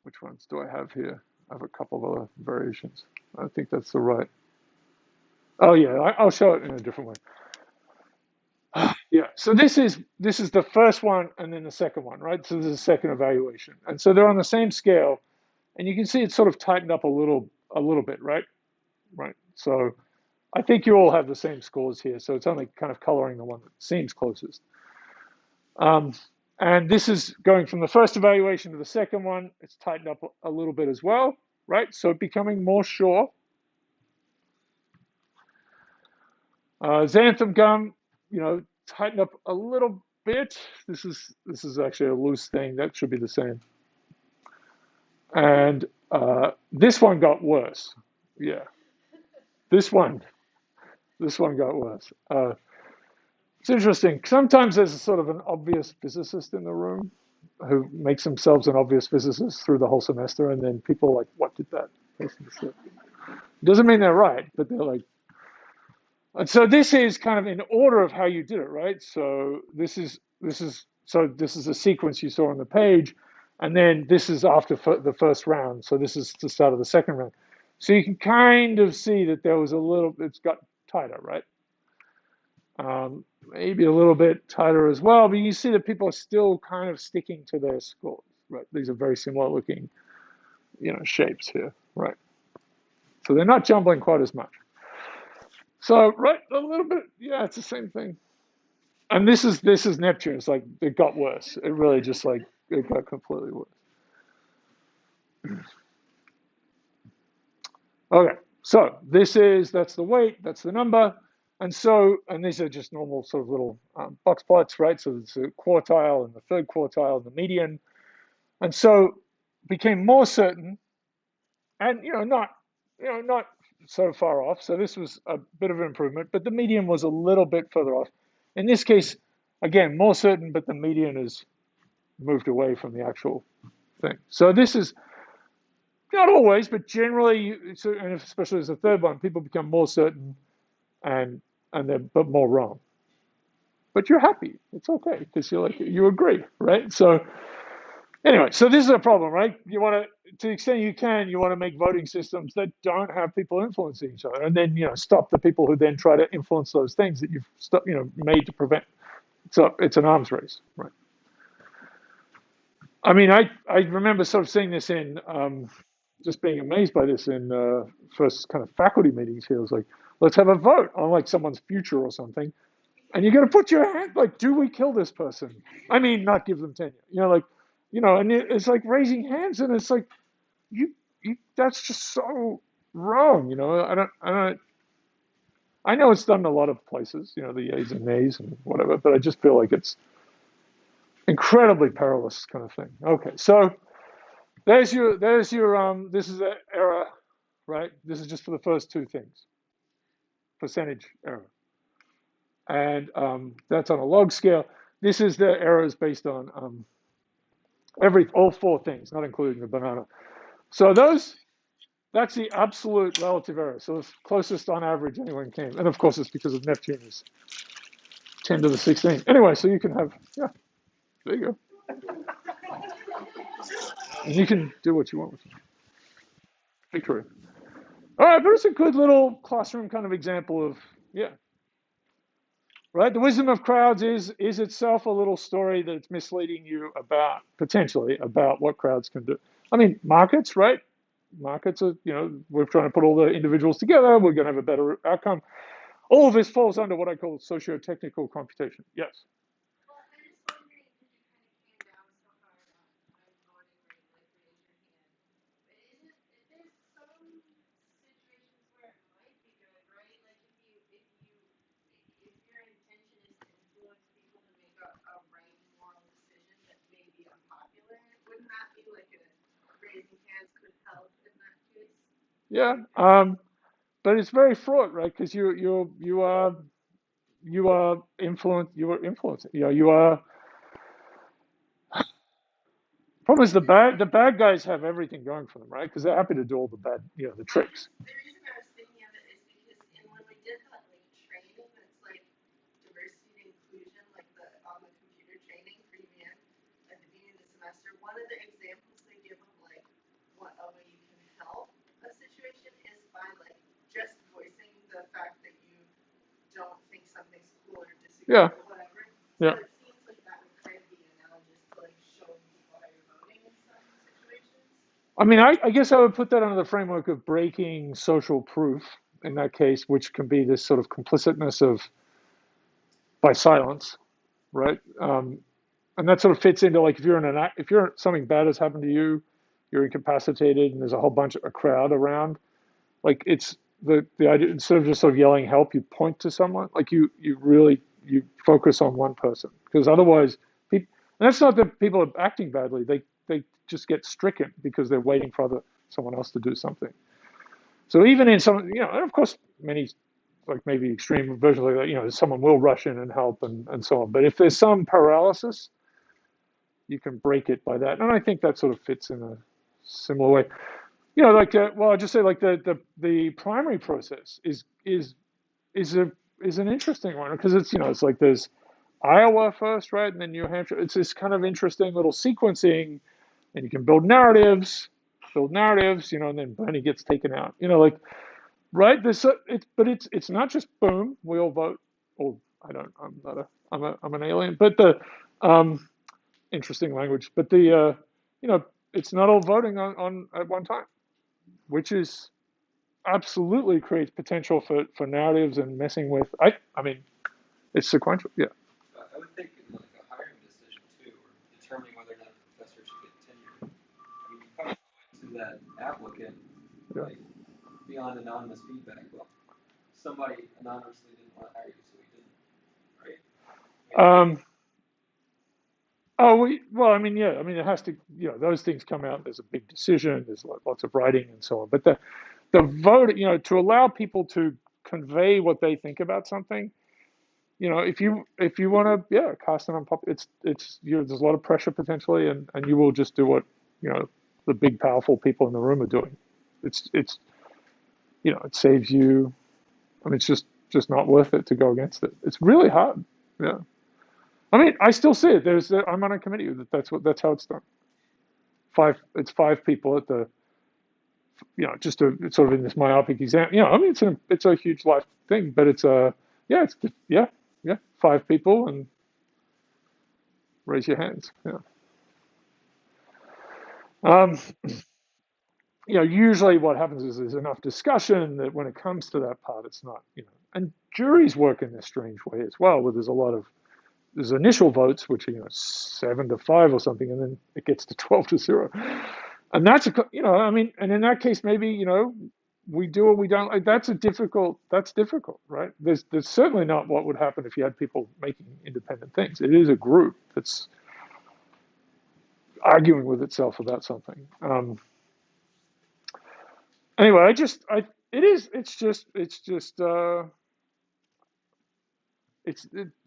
which ones do I have here? I have a couple of other variations. I think that's the right. Oh yeah, I'll show it in a different way. Yeah, so this is the first one and then the second one, right? So this is the second evaluation, and so they're on the same scale, and you can see it's sort of tightened up a little bit, right? Right. So I think you all have the same scores here, so it's only kind of coloring the one that seems closest. And this is going from the first evaluation to the second one. It's tightened up a little bit as well, right? So becoming more sure. Xanthan gum, tighten up a little bit. This is actually a loose thing. That should be the same. And this one got worse. Yeah, this one got worse. It's interesting. Sometimes there's a sort of an obvious physicist in the room who makes themselves an obvious physicist through the whole semester, and then people are like, "What did that person say?" Doesn't mean they're right, but they're like. And so this is kind of in order of how you did it, right? So this is a sequence you saw on the page, and then this is after the first round. So this is the start of the second round. So you can kind of see that there was it's got tighter, right? Maybe a little bit tighter as well, but you see that people are still kind of sticking to their scores, right? These are very similar looking, shapes here, right? So they're not jumbling quite as much. So, right, a little bit, yeah, it's the same thing. And this is Neptune. It's like it got worse. It really just it got completely worse. Okay, so that's the weight, that's the number. And these are just normal sort of little box plots, right? So it's a quartile and the third quartile and the median. And so became more certain and, not so far off. So this was a bit of an improvement, but the median was a little bit further off. In this case, again, more certain, but the median is moved away from the actual thing. So this is not always, but generally, and especially as a third one, people become more certain and they're but more wrong. But you're happy. It's okay because you agree, right? So anyway, so this is a problem, right? You want to the extent you can, you want to make voting systems that don't have people influencing each other, and then stop the people who then try to influence those things that you've made to prevent. So it's an arms race, right? I mean, I remember sort of seeing this in just being amazed by this in first kind of faculty meetings here. It was like, let's have a vote on like someone's future or something, and you're going to put your hand like, do we kill this person? I mean, not give them tenure, and it's like raising hands, and it's like, you that's just so wrong, I know it's done in a lot of places, the yeas and nays and whatever, but I just feel like it's incredibly perilous kind of thing. Okay, so there's your this is the error, right? This is just for the first two things, percentage error, and that's on a log scale. This is the errors based on all four things, not including the banana. So that's the absolute relative error. So the closest on average anyone came, and of course it's because of Neptune is 10 to the 16. Anyway, so you can have there you go. And you can do what you want with it. Victory. All right, but it's a good little classroom kind of example of, right? The wisdom of crowds is itself a little story that's misleading you about, potentially, about what crowds can do. I mean, markets, right? Markets are, we're trying to put all the individuals together, we're going to have a better outcome. All of this falls under what I call socio-technical computation. Yes. Well, I'm just wondering, because you kind of came down so hard on voting rate, like raise your hand. But is there some situations where it might be good, right? Like if your intention is to influence people to make a right moral decision that may be unpopular, wouldn't that be like a raising hands could help in that case? Yeah. But it's very fraught, right? Because you are influencing. You are. Problem is the bad guys have everything going for them, right? Because they're happy to do all the bad, the tricks. The reason I was thinking of it is because when we did that like training, it's like diversity and inclusion, like on the computer training for UVM at the beginning of the semester. One of the examples they give of like what a way you can help a situation is by like just voicing the fact that you don't think something's cool or disagree Yeah. or whatever. Yeah. So it seems like that would kind of be analogous to like showing people how you're voting in some situations. I mean, I guess I would put that under the framework of breaking social proof in that case, which can be this sort of complicitness of by silence, right? And that sort of fits into like if you're something bad has happened to you, you're incapacitated, and there's a whole bunch of a crowd around. Like it's the idea instead of just sort of yelling help, you point to someone. Like you really you focus on one person because otherwise people. And that's not that people are acting badly. They just get stricken because they're waiting for someone else to do something. So even in some, and of course many like maybe extreme versions like that, someone will rush in and help and so on. But if there's some paralysis, you can break it by that. And I think that sort of fits in a similar way. Like I'll just say like the primary process is a is an interesting one because it's like there's Iowa first, right, and then New Hampshire. It's this kind of interesting little sequencing, and you can build narratives, and then Bernie gets taken out. Like right. But it's not just boom, we all vote. Or I don't. I'm not a. I'm an alien. But the interesting language. But it's not all voting on at one time, which is absolutely creates potential for narratives and messing with. I mean, it's sequential. Yeah. I would think in like a hiring decision too, or determining whether or not the professor should get tenured. I mean, you probably go to that applicant Yeah. like beyond anonymous feedback. Well, somebody anonymously didn't want to hire you, so he didn't, right? Well, I mean, yeah, I mean, it has to, those things come out. There's a big decision. There's lots of writing and so on. But the vote, to allow people to convey what they think about something, if you want to, yeah, cast an unpopular, there's a lot of pressure potentially, and you will just do what the big powerful people in the room are doing. It's it saves you. I mean, it's just not worth it to go against it. It's really hard. Yeah. I mean, I still see it. I'm on a committee that's how it's done. It's five people at the, it's sort of in this myopic example. I mean, it's a huge life thing, but yeah, five people and raise your hands. Yeah. Usually what happens is there's enough discussion that when it comes to that part, it's not, and juries work in this strange way as well, where there's initial votes, which are 7-5 or something, and then it gets to 12-0, and I mean, and in that case, maybe we do or we don't. Like that's difficult, right? There's certainly not what would happen if you had people making independent things. It is a group that's arguing with itself about something. Anyway,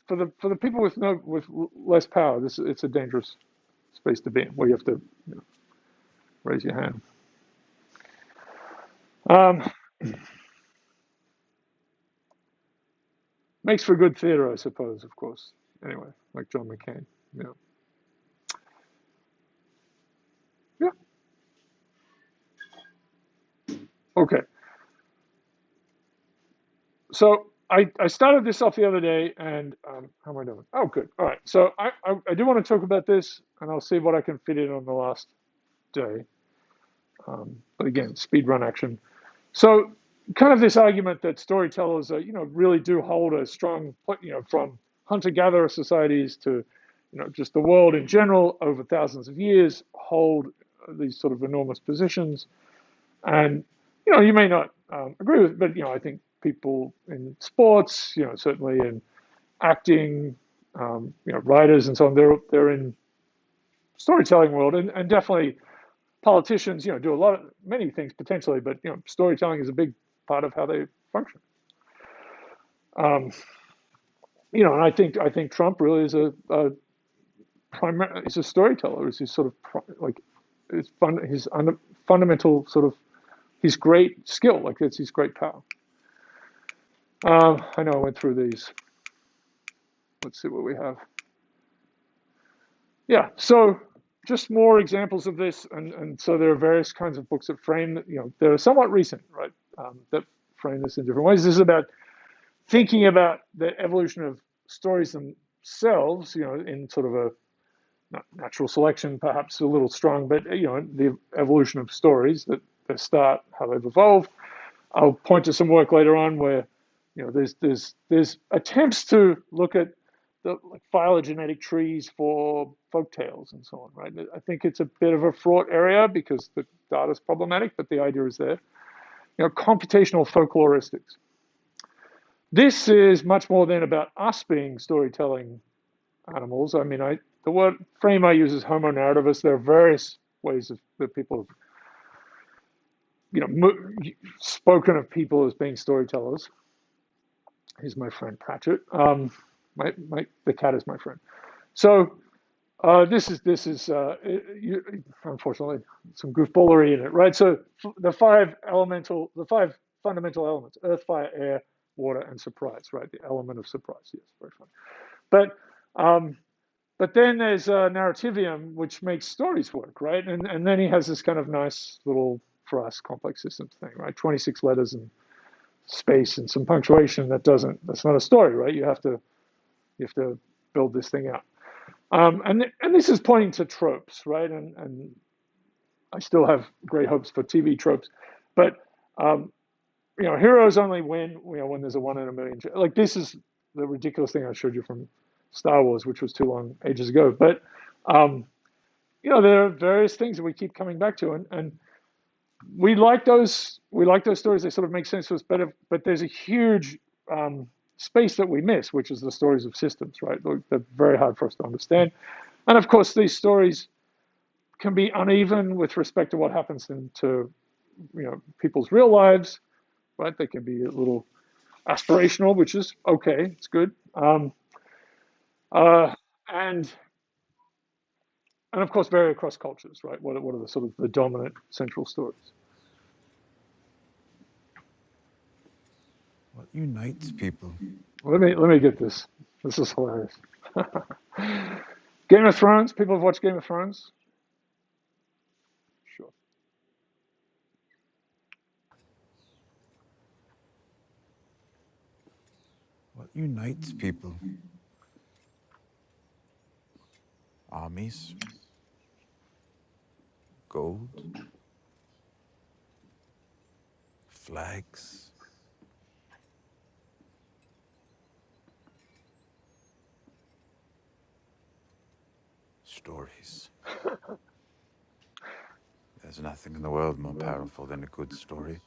for the people with less power. It's a dangerous space to be in, where you have to raise your hand. Makes for good theater, I suppose. Of course. Anyway, like John McCain. Yeah. Yeah. Okay. So I started this off the other day, and how am I doing? Oh, good. All right. So I do want to talk about this, and I'll see what I can fit in on the last day. But again, speed run action. So kind of this argument that storytellers are, really do hold a strong, from hunter-gatherer societies to, just the world in general over thousands of years hold these sort of enormous positions. And, you may not agree with it, but, I think people in sports, certainly in acting, writers and so on, they're in storytelling world, and definitely politicians, do many things potentially, but storytelling is a big part of how they function. Um, and I think Trump really is is a storyteller. Is his sort of his fundamental sort of his great skill, like it's his great power. I know I went through these. Let's see what we have. Yeah, so just more examples of this, and so there are various kinds of books that frame that, they're somewhat recent, right? That frame this in different ways. This is about thinking about the evolution of stories themselves, in sort of a not natural selection, perhaps a little strong, but the evolution of stories that they start, how they've evolved. I'll point to some work later on where, there's attempts to look at the phylogenetic trees for folk tales and so on, right? I think it's a bit of a fraught area because the data's problematic, but the idea is there. Computational folkloristics. This is much more than about us being storytelling animals. I mean, the word frame I use is homo narrativist. There are various ways that people have, spoken of people as being storytellers. Here's my friend Pratchett. The cat is my friend. So this is unfortunately some goofballery in it, right? So the five fundamental elements: earth, fire, air, water, and surprise, right? The element of surprise. Yes, very fun. But then there's narrativium, which makes stories work, right? And then he has this kind of nice little, for us, complex systems thing, right? 26 letters and space and some punctuation that's not a story, right? You have to build this thing out. And this is pointing to tropes, right? And I still have great hopes for TV tropes, but heroes only win, when there's a 1 in a million. Like this is the ridiculous thing I showed you from Star Wars, which was too long ages ago. But there are various things that we keep coming back to, and we like those stories. They sort of make sense to us better. But there's a huge space that we miss, which is the stories of systems, right? They're very hard for us to understand. And of course, these stories can be uneven with respect to what happens to people's real lives, right? They can be a little aspirational, which is okay. It's good. And of course, vary across cultures, right? What are the sort of the dominant central stories? What unites people? Let me get this. This is hilarious. Game of Thrones. People have watched Game of Thrones. Sure. What unites people? Armies? Gold? Flags? Stories. There's nothing in the world more powerful than a good story.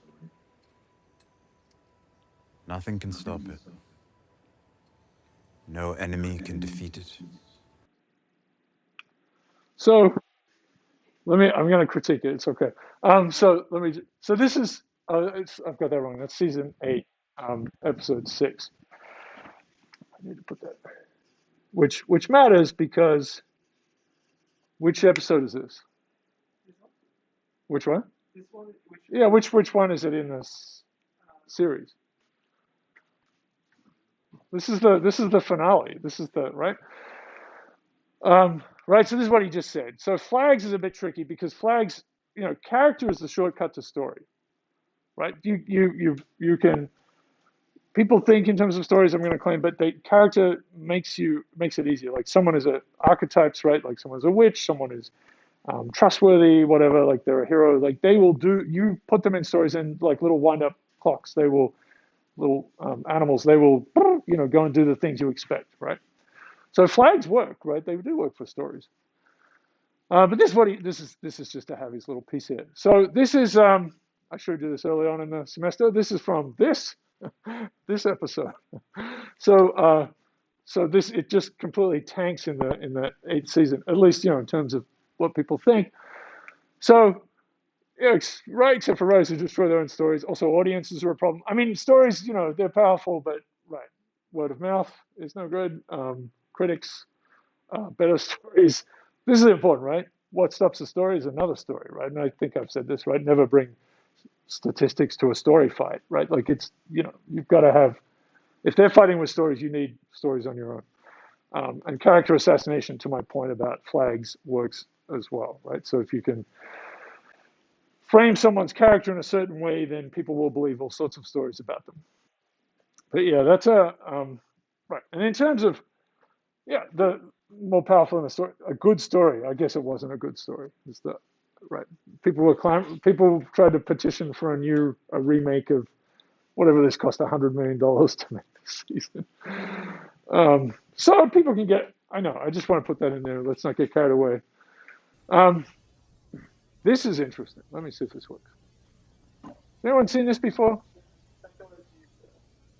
Nothing can stop it. No enemy can defeat it. So I'm going to critique it. It's okay. So this is, I've got that wrong. That's season 8, episode 6. I need to put that, which matters because, which episode is this? Which one? This one, Yeah, which one is it in this series? This is the finale. This is the right. Right. So this is what he just said. So flags is a bit tricky because flags, character is the shortcut to story, right? You can people think in terms of stories, I'm going to claim, but the character makes it easier. Like someone is archetypes, right? Like someone's a witch, someone is trustworthy, whatever. Like they're a hero. Like they will do. You put them in stories and like little wind-up clocks. They will little animals. They will go and do the things you expect, right? So flags work, right? They do work for stories. But this is just to have his little piece here. So this is I showed you this early on in the semester. This is from this episode. So this it just completely tanks in the eighth season, at least in terms of what people think. So yeah, right, except for writers who destroy their own stories. Also, audiences are a problem. I mean, stories, they're powerful, but right, word of mouth is no good. Critics, better stories. This is important, right? What stops a story is another story, right? And I think I've said this, right? Never bring statistics to a story fight, right? Like it's, you've got to have, if they're fighting with stories, you need stories on your own. And character assassination, to my point about flags, works as well, right? So if you can frame someone's character in a certain way, then people will believe all sorts of stories about them. But yeah, that's right. And in terms of, the more powerful in a good story, I guess it wasn't a good story. Is the right? People tried to petition for a remake of whatever this cost $100 million to make this season. So people can get. I know. I just want to put that in there. Let's not get carried away. This is interesting. Let me see if this works. Has anyone seen this before?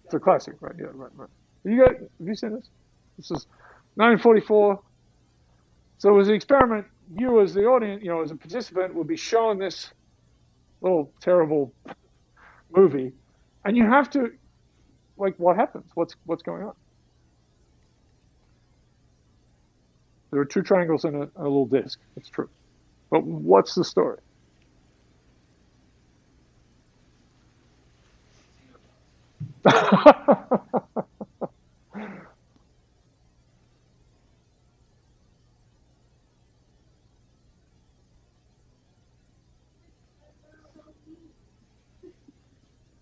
It's a classic, right? Yeah, right. Have you seen this? This is 1944. So it was an experiment. You, as the audience, as a participant, would be shown this little terrible movie, and you have to, like, what happens? What's going on? There are two triangles and a little disc. It's true, but what's the story?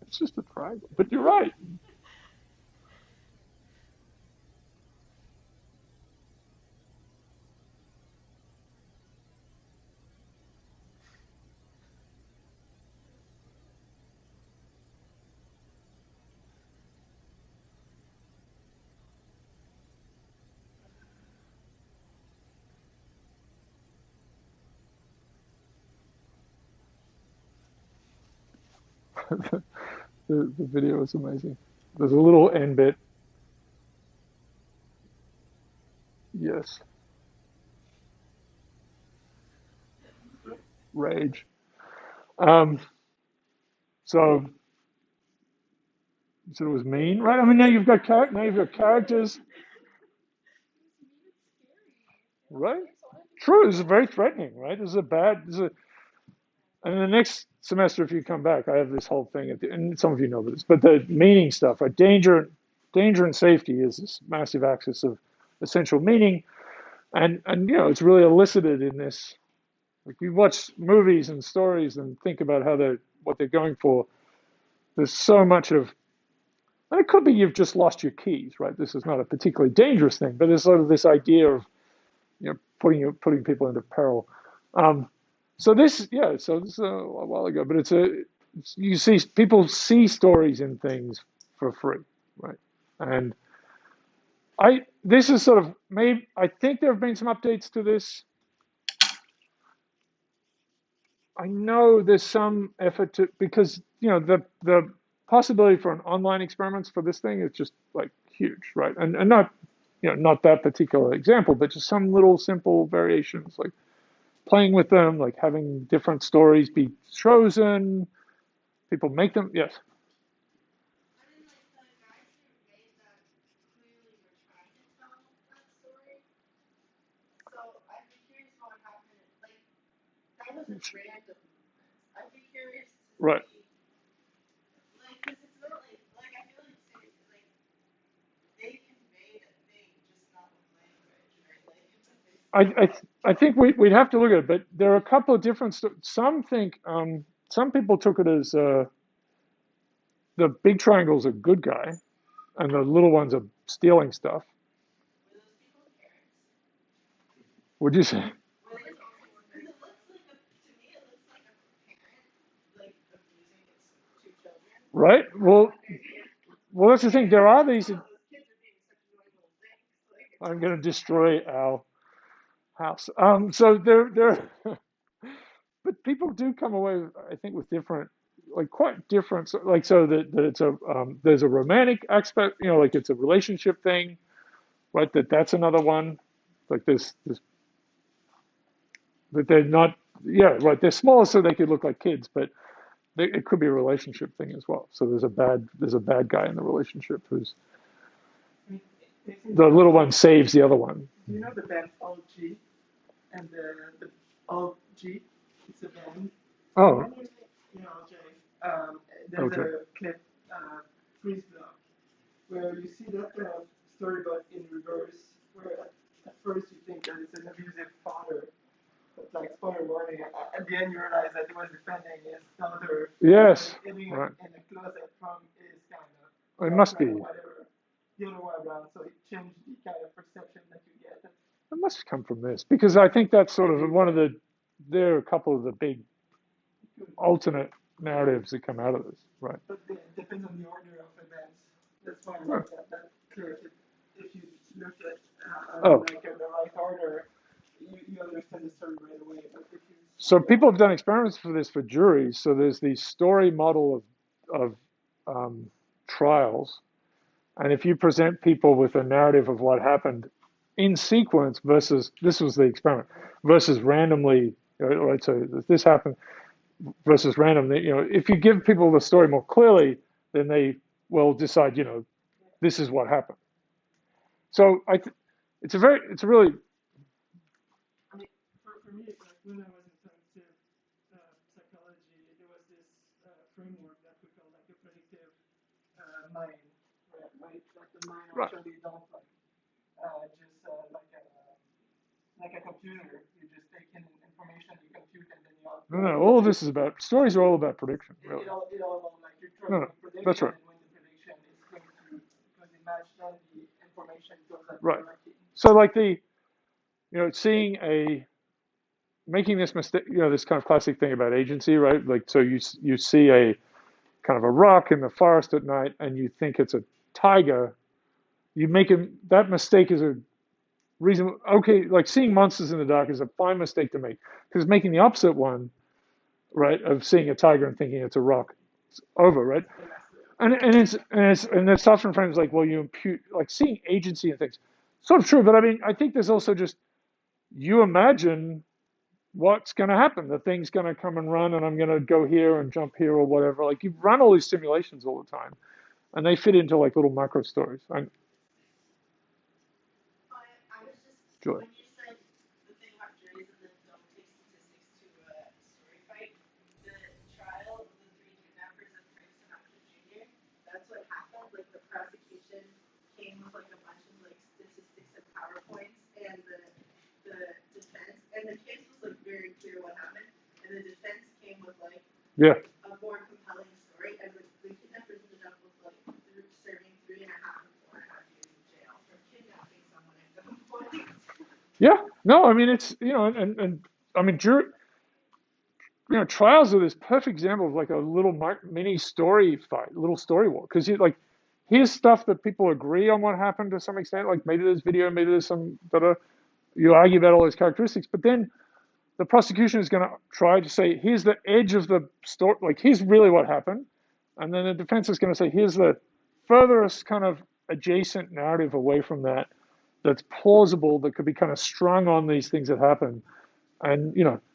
It's just a triangle, but you're right. The video is amazing. There's a little end bit. Yes. Rage. So you said it was mean, right? I mean, now you've got characters, right? True. This is very threatening, right? And the next semester, if you come back, I have this whole thing, and some of you know this, but the meaning stuff, right? Danger and safety is this massive axis of essential meaning, and it's really elicited in this. Like you watch movies and stories and think about what they're going for. There's so much of, and it could be you've just lost your keys, right? This is not a particularly dangerous thing, but there's sort of this idea of putting people into peril. So this is a while ago, but you see people see stories in things for free, right? And this is sort of maybe I think there have been some updates to this. I know there's some effort because the possibility for an online experiments for this thing is just like huge, right? And not not that particular example, but just some little simple variations like playing with them, like having different stories be chosen. People make them. Yes. I mean, like the guys who made that clearly were trying to tell that story. So I'd be curious what happened. Like that wasn't random. I'd be curious to Right. see, like, because it's not like I feel like seriously, like they conveyed a thing, just not with language, right? Like it's a big. I think we'd have to look at it, but there are a couple of different. Some think some people took it as the big triangle's a good guy, and the little ones are stealing stuff. Would you say? Right? Well, that's the thing. There are these. I'm going to destroy our house. So there, but people do come away, I think, with different, like quite different, like so that it's a there's a romantic aspect, like it's a relationship thing, right? That's another one, like this that they're not, yeah, right. They're smaller so they could look like kids, but it could be a relationship thing as well. So there's a bad guy in the relationship who's the little one saves the other one. Do you know the band OG and the OG? It's a band. Oh, You know, OJ. There's Okay. a clip, Freeze Block, where you see that kind of story but in reverse, where at first you think that it's an abusive father, but like spoiler warning, at the end you realize that he was defending his daughter, yes, living right. in a closet from his kind It of must be. girlfriend or whatever, the other way around. So it changed the kind of perception that you get. It must come from this because I think that's sort of one of the. There are a couple of the big alternate narratives that come out of this, right? But it depends on the order of events. That's why I Huh. like that clip. If you look at Oh. like the right order, you understand the story right away. But if you So people have done experiments for this for juries. So there's the story model of trials, and if you present people with a narrative of what happened in sequence versus this was the experiment versus randomly, right? So this happened versus random. If you give people the story more clearly, then they will decide, this is what happened. So it's a really. I mean, for me, like when I was in cognitive psychology, there was this framework that we call like a predictive mind, right? Like the mind Right. actually don't just like a computer. You just take in information, you compute, and then you output. No, all of this is about stories are all about prediction, really. It all about like you're No, trying to prediction, that's right. and when the prediction is going to closely match, then the information goes up Right. hierarchy. So like seeing making this mistake, this kind of classic thing about agency, right? Like, so you see a kind of a rock in the forest at night and you think it's a tiger, that mistake is a reason, okay, like seeing monsters in the dark is a fine mistake to make because making the opposite one, right, of seeing a tiger and thinking it's a rock, it's over, right? And it's often frames like, well, you impute, like seeing agency and things. Sort of true, but I mean, I think there's also just, you imagine what's going to happen. The thing's going to come and run, and I'm going to go here and jump here or whatever. Like you run all these simulations all the time, and they fit into like little macro stories. I was just, Joy. when you said the thing about juries and then don't take statistics to a story fight, the trial of the three kidnappers of Frank Sinatra Jr., that's what happened. Like the prosecution came with like a bunch of like statistics and PowerPoints, and the defense, and the case was like very clear what happened, and the defense came with like Yeah. a more compelling story, and the kidnappers ended up with like serving 3.5 and 4.5 years in jail for kidnapping someone at gunpoint. Yeah. No, I mean it's and I mean trials are this perfect example of like a little mini story fight, little story war. Because here's stuff that people agree on what happened to some extent. Like maybe there's video, maybe there's some you argue about all those characteristics, but then the prosecution is going to try to say, here's the edge of the story, like here's really what happened, and then the defense is going to say, here's the furthest kind of adjacent narrative away from that that's plausible that could be kind of strung on these things that happen. And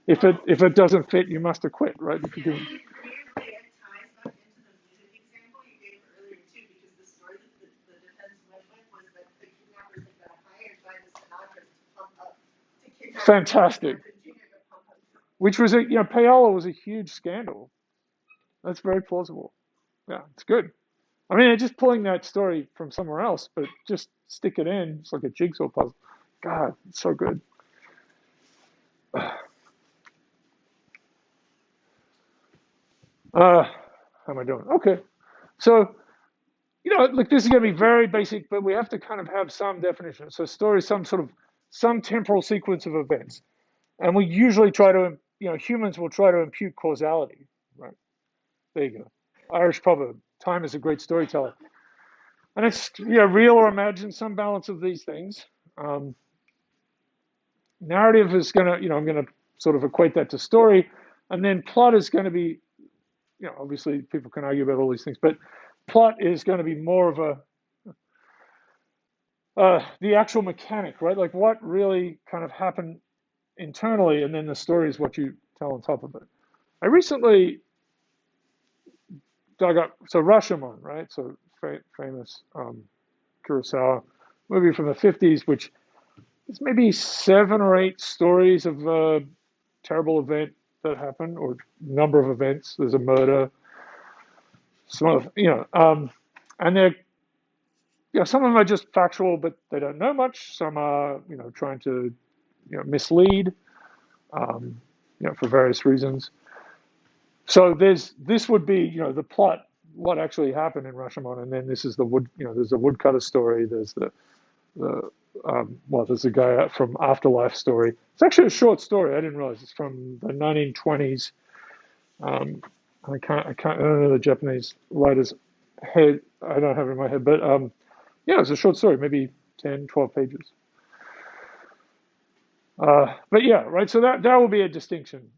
if it doesn't fit, you must acquit, right? If you can. And weirdly, it ties back into the music example you gave earlier too, because the story that the defense went with was that the kidnappers had been hired by the Sinatras to pump up to kidnap Fantastic. Jr. to pump up. Which was payola was a huge scandal. That's very plausible. Yeah, it's good. I mean, just pulling that story from somewhere else, but just stick it in. It's like a jigsaw puzzle. God, it's so good. How am I doing? Okay. So, look, this is going to be very basic, but we have to kind of have some definition. So story is some temporal sequence of events. And we usually try to, humans will try to impute causality, right? There you go. Irish proverb, time is a great storyteller. And it's, real or imagined, some balance of these things. Narrative is going to, I'm going to sort of equate that to story. And then plot is going to be, obviously people can argue about all these things, but plot is going to be more of the actual mechanic, right? Like what really kind of happened internally, and then the story is what you tell on top of it. I recently dug up, so Rashomon, right? So famous Kurosawa movie from the 50s, which is maybe 7 or 8 stories of a terrible event that happened, or number of events. There's a murder, some of, and they're, some of them are just factual, but they don't know much. Some are, trying to, mislead, for various reasons. So this would be, the plot, what actually happened in Rashomon, and then this is there's a woodcutter story. There's there's a guy from Afterlife story. It's actually a short story. I didn't realize it's from the 1920s. I don't know the Japanese writer's head. I don't have it in my head, but it's a short story, maybe 10, 12 pages. But yeah, right. So that will be a distinction,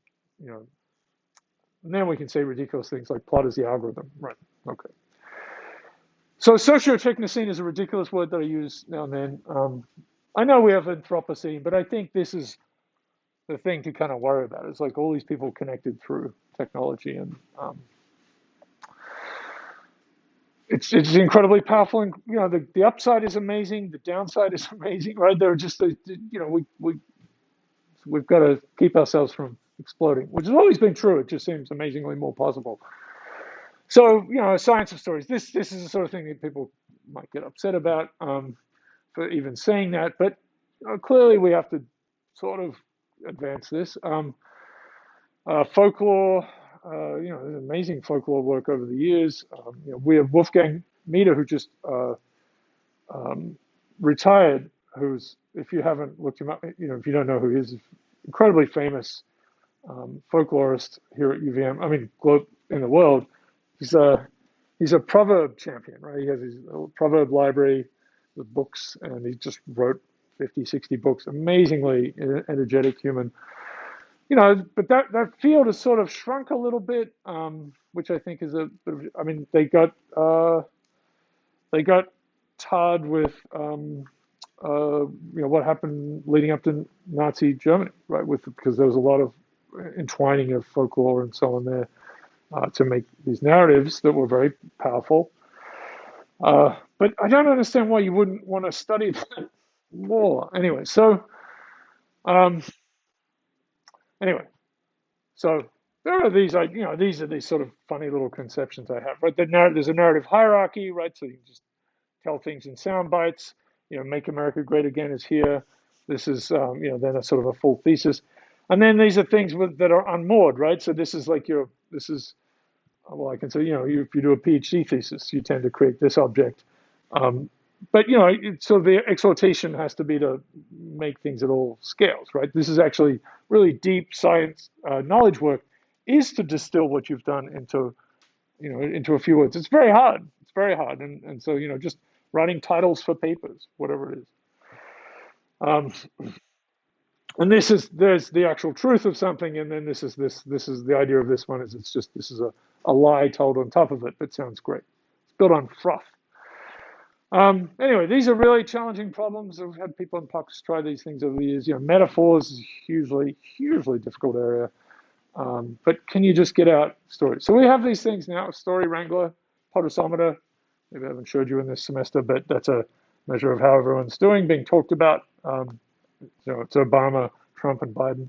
And then we can say ridiculous things like plot is the algorithm, right? Okay. So socio-technocene is a ridiculous word that I use now and then. I know we have Anthropocene, but I think this is the thing to kind of worry about. It's like all these people connected through technology, and it's incredibly powerful. And the upside is amazing, the downside is amazing, right? They're just we've got to keep ourselves from exploding, which has always been true. It just seems amazingly more possible. So, a science of stories. This is the sort of thing that people might get upset about for even saying that, but clearly we have to sort of advance this. Folklore, there's amazing folklore work over the years. We have Wolfgang Mieder, who just retired, who's, if you haven't looked him up, if you don't know who he is, incredibly famous folklorist here at UVM, in the world. He's a proverb champion, right? He has his proverb library with books, and he just wrote 50, 60 books. Amazingly energetic human. But that field has sort of shrunk a little bit, which I think is they got tarred with what happened leading up to Nazi Germany, right? Because there was a lot of entwining of folklore and so on there to make these narratives that were very powerful. But I don't understand why you wouldn't want to study that more. Anyway, so there are these, these are these sort of funny little conceptions I have, right? There's a narrative hierarchy, right? So you can just tell things in sound bites. Make America Great Again is here. This is, then a sort of a full thesis. And then these are things that are unmoored, right? So this is like I can say, if you do a PhD thesis, you tend to create this object. But, so the exhortation has to be to make things at all scales, right? This is actually really deep science knowledge work, is to distill what you've done into a few words. It's very hard. It's very hard. And so, just writing titles for papers, whatever it is. And there's the actual truth of something, and then this is the idea of this one is this is a lie told on top of it that sounds great. It's built on fluff. Anyway, these are really challenging problems. I've had people in POCs try these things over the years. Metaphors is a hugely difficult area. But can you just get out stories? So we have these things now: Story Wrangler, Potosometer. Maybe I haven't showed you in this semester, but that's a measure of how everyone's doing, being talked about. It's Obama, Trump, and Biden.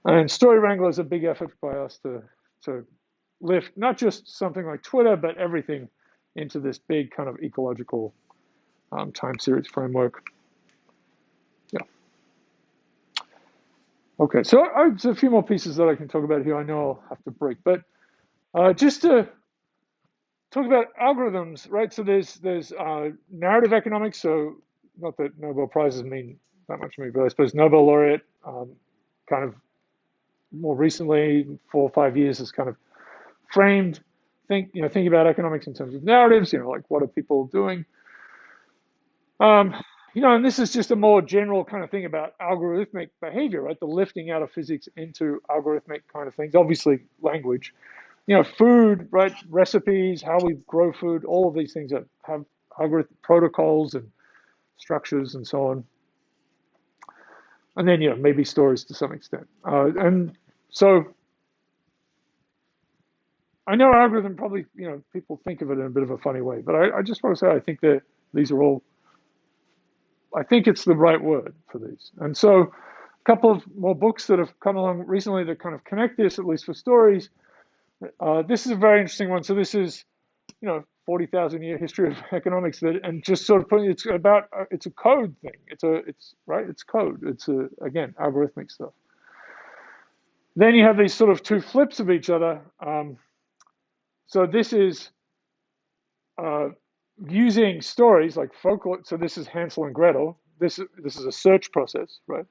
And Story Wrangler is a big effort by us to lift not just something like Twitter, but everything into this big kind of ecological time series framework. Yeah. Okay, so there's a few more pieces that I can talk about here. I know I'll have to break, but just to talk about algorithms, right? So there's narrative economics. So not that Nobel prizes mean that much to me, but I suppose Nobel laureate, kind of more recently, 4 or 5 years, has kind of framed think about economics in terms of narratives. Like what are people doing? Um, and this is just a more general kind of thing about algorithmic behavior, right? The lifting out of physics into algorithmic kind of things. Obviously, language. Food, right? Recipes, how we grow food, all of these things that have algorithm protocols and structures and so on. And then, maybe stories to some extent. And so I know algorithm probably, people think of it in a bit of a funny way, but I just want to say I think that these are all, I think it's the right word for these. And so a couple of more books that have come along recently that kind of connect this, at least for stories. This is a very interesting one. So this is, 40,000-year history of economics and just sort of putting, it's a code thing. It's code. It's again, algorithmic stuff. Then you have these sort of two flips of each other. So this is using stories like folklore. So this is Hansel and Gretel. This is a search process, right?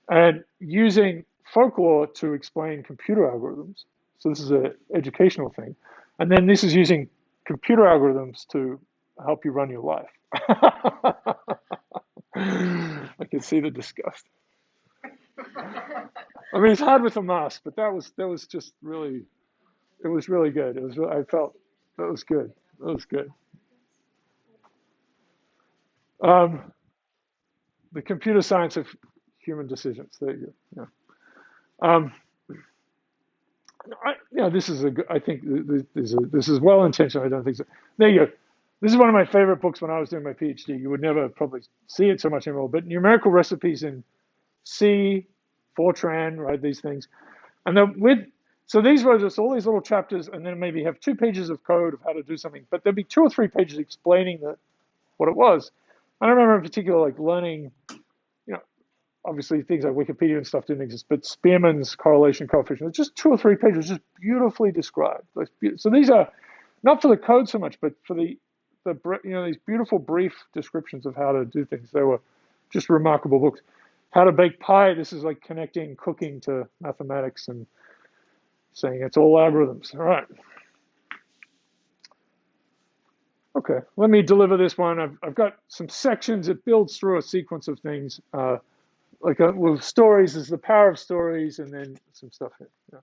And using folklore to explain computer algorithms. So this is an educational thing. And then this is using computer algorithms to help you run your life. I can see the disgust. I mean, it's hard with a mask, but that was just really, it was really good. I felt that was good. That was good. The computer science of human decisions. There you go. Yeah. This is I think this is well intentioned. I don't think so. There you go. This is one of my favorite books when I was doing my PhD. You would never probably see it so much anymore, but numerical recipes in C, Fortran, right? These things, and so these were just all these little chapters, and then maybe have 2 pages of code of how to do something, but there'd be 2 or 3 pages explaining what it was. I remember in particular like learning, obviously things like Wikipedia and stuff didn't exist, but Spearman's correlation coefficient, it's just 2 or 3 pages, just beautifully described. So these are not for the code so much, but for these beautiful brief descriptions of how to do things. They were just remarkable books. How to bake pie, this is like connecting cooking to mathematics and saying it's all algorithms. All right. Okay, let me deliver this one. I've got some sections. It builds through a sequence of things. With stories is the power of stories, and then some stuff here. Yeah.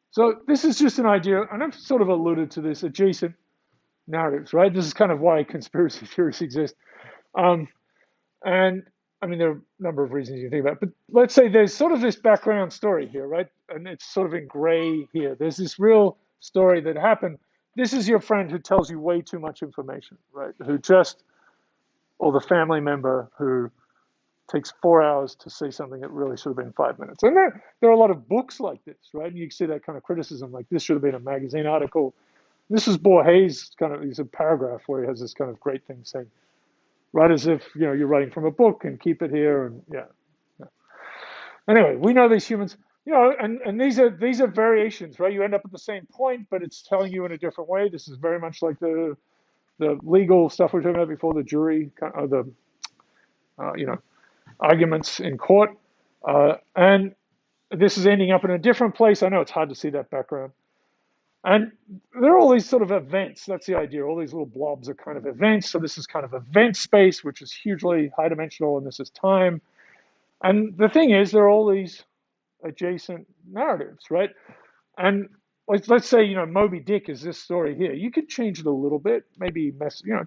So this is just an idea, and I've sort of alluded to this, adjacent narratives, right? This is kind of why conspiracy theories exist. And I mean, there are a number of reasons you can think about it, but let's say there's sort of this background story here, right? And it's sort of in gray here. There's this real story that happened. This is your friend who tells you way too much information, right? Or the family member who takes 4 hours to say something that really should have been 5 minutes. And there are a lot of books like this, right? And you see that kind of criticism, like this should have been a magazine article. This is Borges' he's a paragraph where he has this kind of great thing saying, write as if, you're writing from a book and keep it here. And yeah. Anyway, we know these humans, and these are variations, right? You end up at the same point, but it's telling you in a different way. This is very much like the legal stuff we were talking about before, the jury, arguments in court. And this is ending up in a different place. I know it's hard to see that background. And there are all these sort of events. That's the idea. All these little blobs are kind of events. So this is kind of event space, which is hugely high dimensional, and this is time. And the thing is, there are all these adjacent narratives, right? And let's say, Moby Dick is this story here. You could change it a little bit, maybe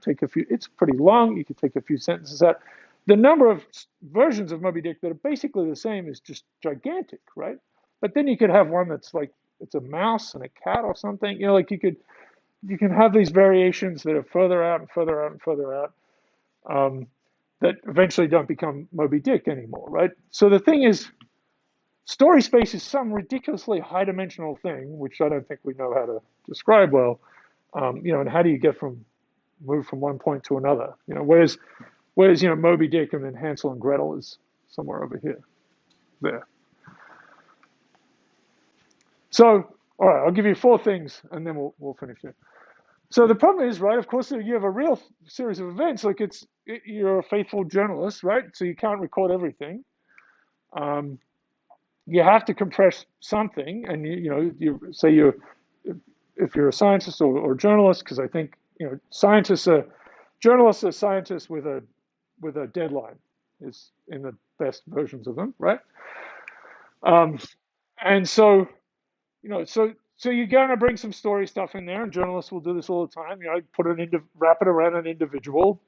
take a few. It's pretty long. You could take a few sentences out. The number of versions of Moby Dick that are basically the same is just gigantic, right? But then you could have one that's like it's a mouse and a cat or something. You can have these variations that are further out and further out and further out, that eventually don't become Moby Dick anymore, right? So the thing is, story space is some ridiculously high-dimensional thing, which I don't think we know how to describe well. And how do you move from one point to another? Where's Moby Dick, and then Hansel and Gretel is somewhere over here, there. So, all right, I'll give you 4 things, and then we'll finish here. So the problem is, right? Of course, you have a real series of events. Like you're a faithful journalist, right? So you can't record everything. You have to compress something, and you say if you're a scientist or journalist, because I think journalists are scientists with a deadline is in the best versions of them, right? And so so you're going to bring some story stuff in there, and journalists will do this all the time. Wrap it around an individual.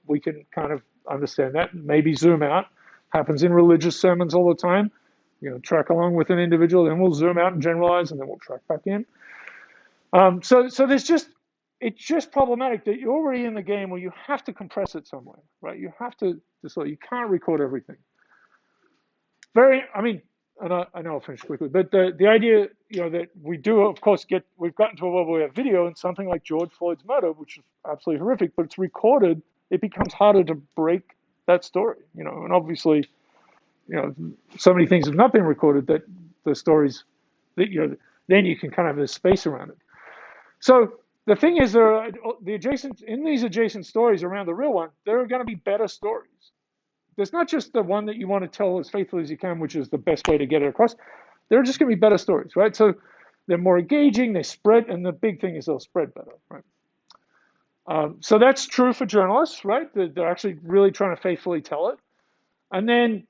We can kind of understand that. Maybe zoom out. Happens in religious sermons all the time. Track along with an individual, then we'll zoom out and generalize, and then we'll track back in. So it's just problematic that you're already in the game where you have to compress it somewhere, right? You have to you can't record everything. And I know I'll finish quickly, but the idea, that we do, of course, we've gotten to a level where we have video, and something like George Floyd's murder, which is absolutely horrific, but it's recorded, it becomes harder to break that story, and obviously, so many things have not been recorded that the stories, that then you can kind of have this space around it. So the thing is, in these adjacent stories around the real one, there are going to be better stories. There's not just the one that you want to tell as faithfully as you can, which is the best way to get it across. There are just going to be better stories, right? So they're more engaging, they spread, and the big thing is they'll spread better, right? So that's true for journalists, right? They're actually really trying to faithfully tell it. And then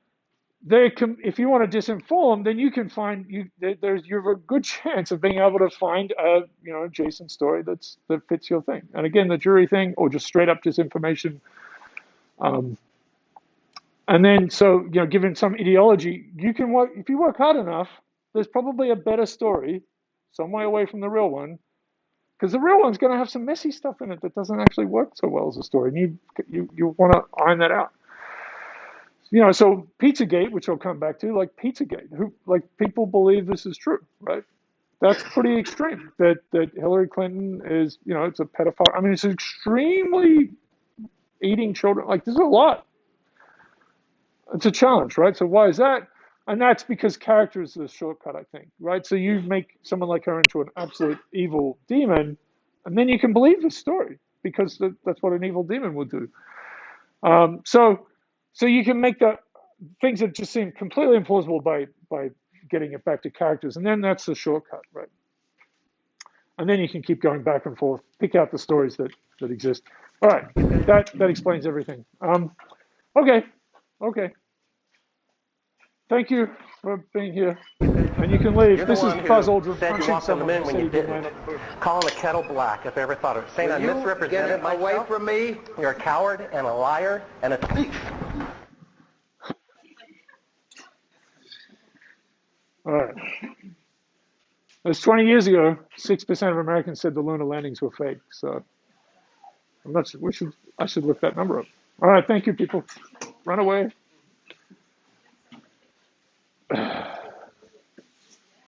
if you want to disinform, then you can find you have a good chance of being able to find a adjacent story that fits your thing. And again, the jury thing, or just straight up disinformation. And then, given some ideology, you can work. If you work hard enough, there's probably a better story, some way away from the real one, because the real one's going to have some messy stuff in it that doesn't actually work so well as a story. And you want to iron that out. So Pizzagate, which I'll come back to, like Pizzagate, people believe this is true, right? That's pretty extreme. That Hillary Clinton is, it's a pedophile. I mean, it's extremely eating children. Like, there's a lot. It's a challenge, right? So why is that? And that's because character is the shortcut, I think, right? So you make someone like her into an absolute evil demon, and then you can believe the story because that's what an evil demon would do. So you can make the things that just seem completely implausible by getting it back to characters, and then that's the shortcut, right? And then you can keep going back and forth, pick out the stories that exist. All right, that explains everything. Okay. Thank you for being here. And you can leave. This is Buzz Aldrin punching someone. When you didn't. Calling the kettle black, if I ever thought of it. Saying I misrepresented myself. Away from me. You're a coward and a liar and a thief. All right. It was 20 years ago. 6% of Americans said the lunar landings were fake. So I'm not sure. I should look that number up. All right. Thank you, people. Run away.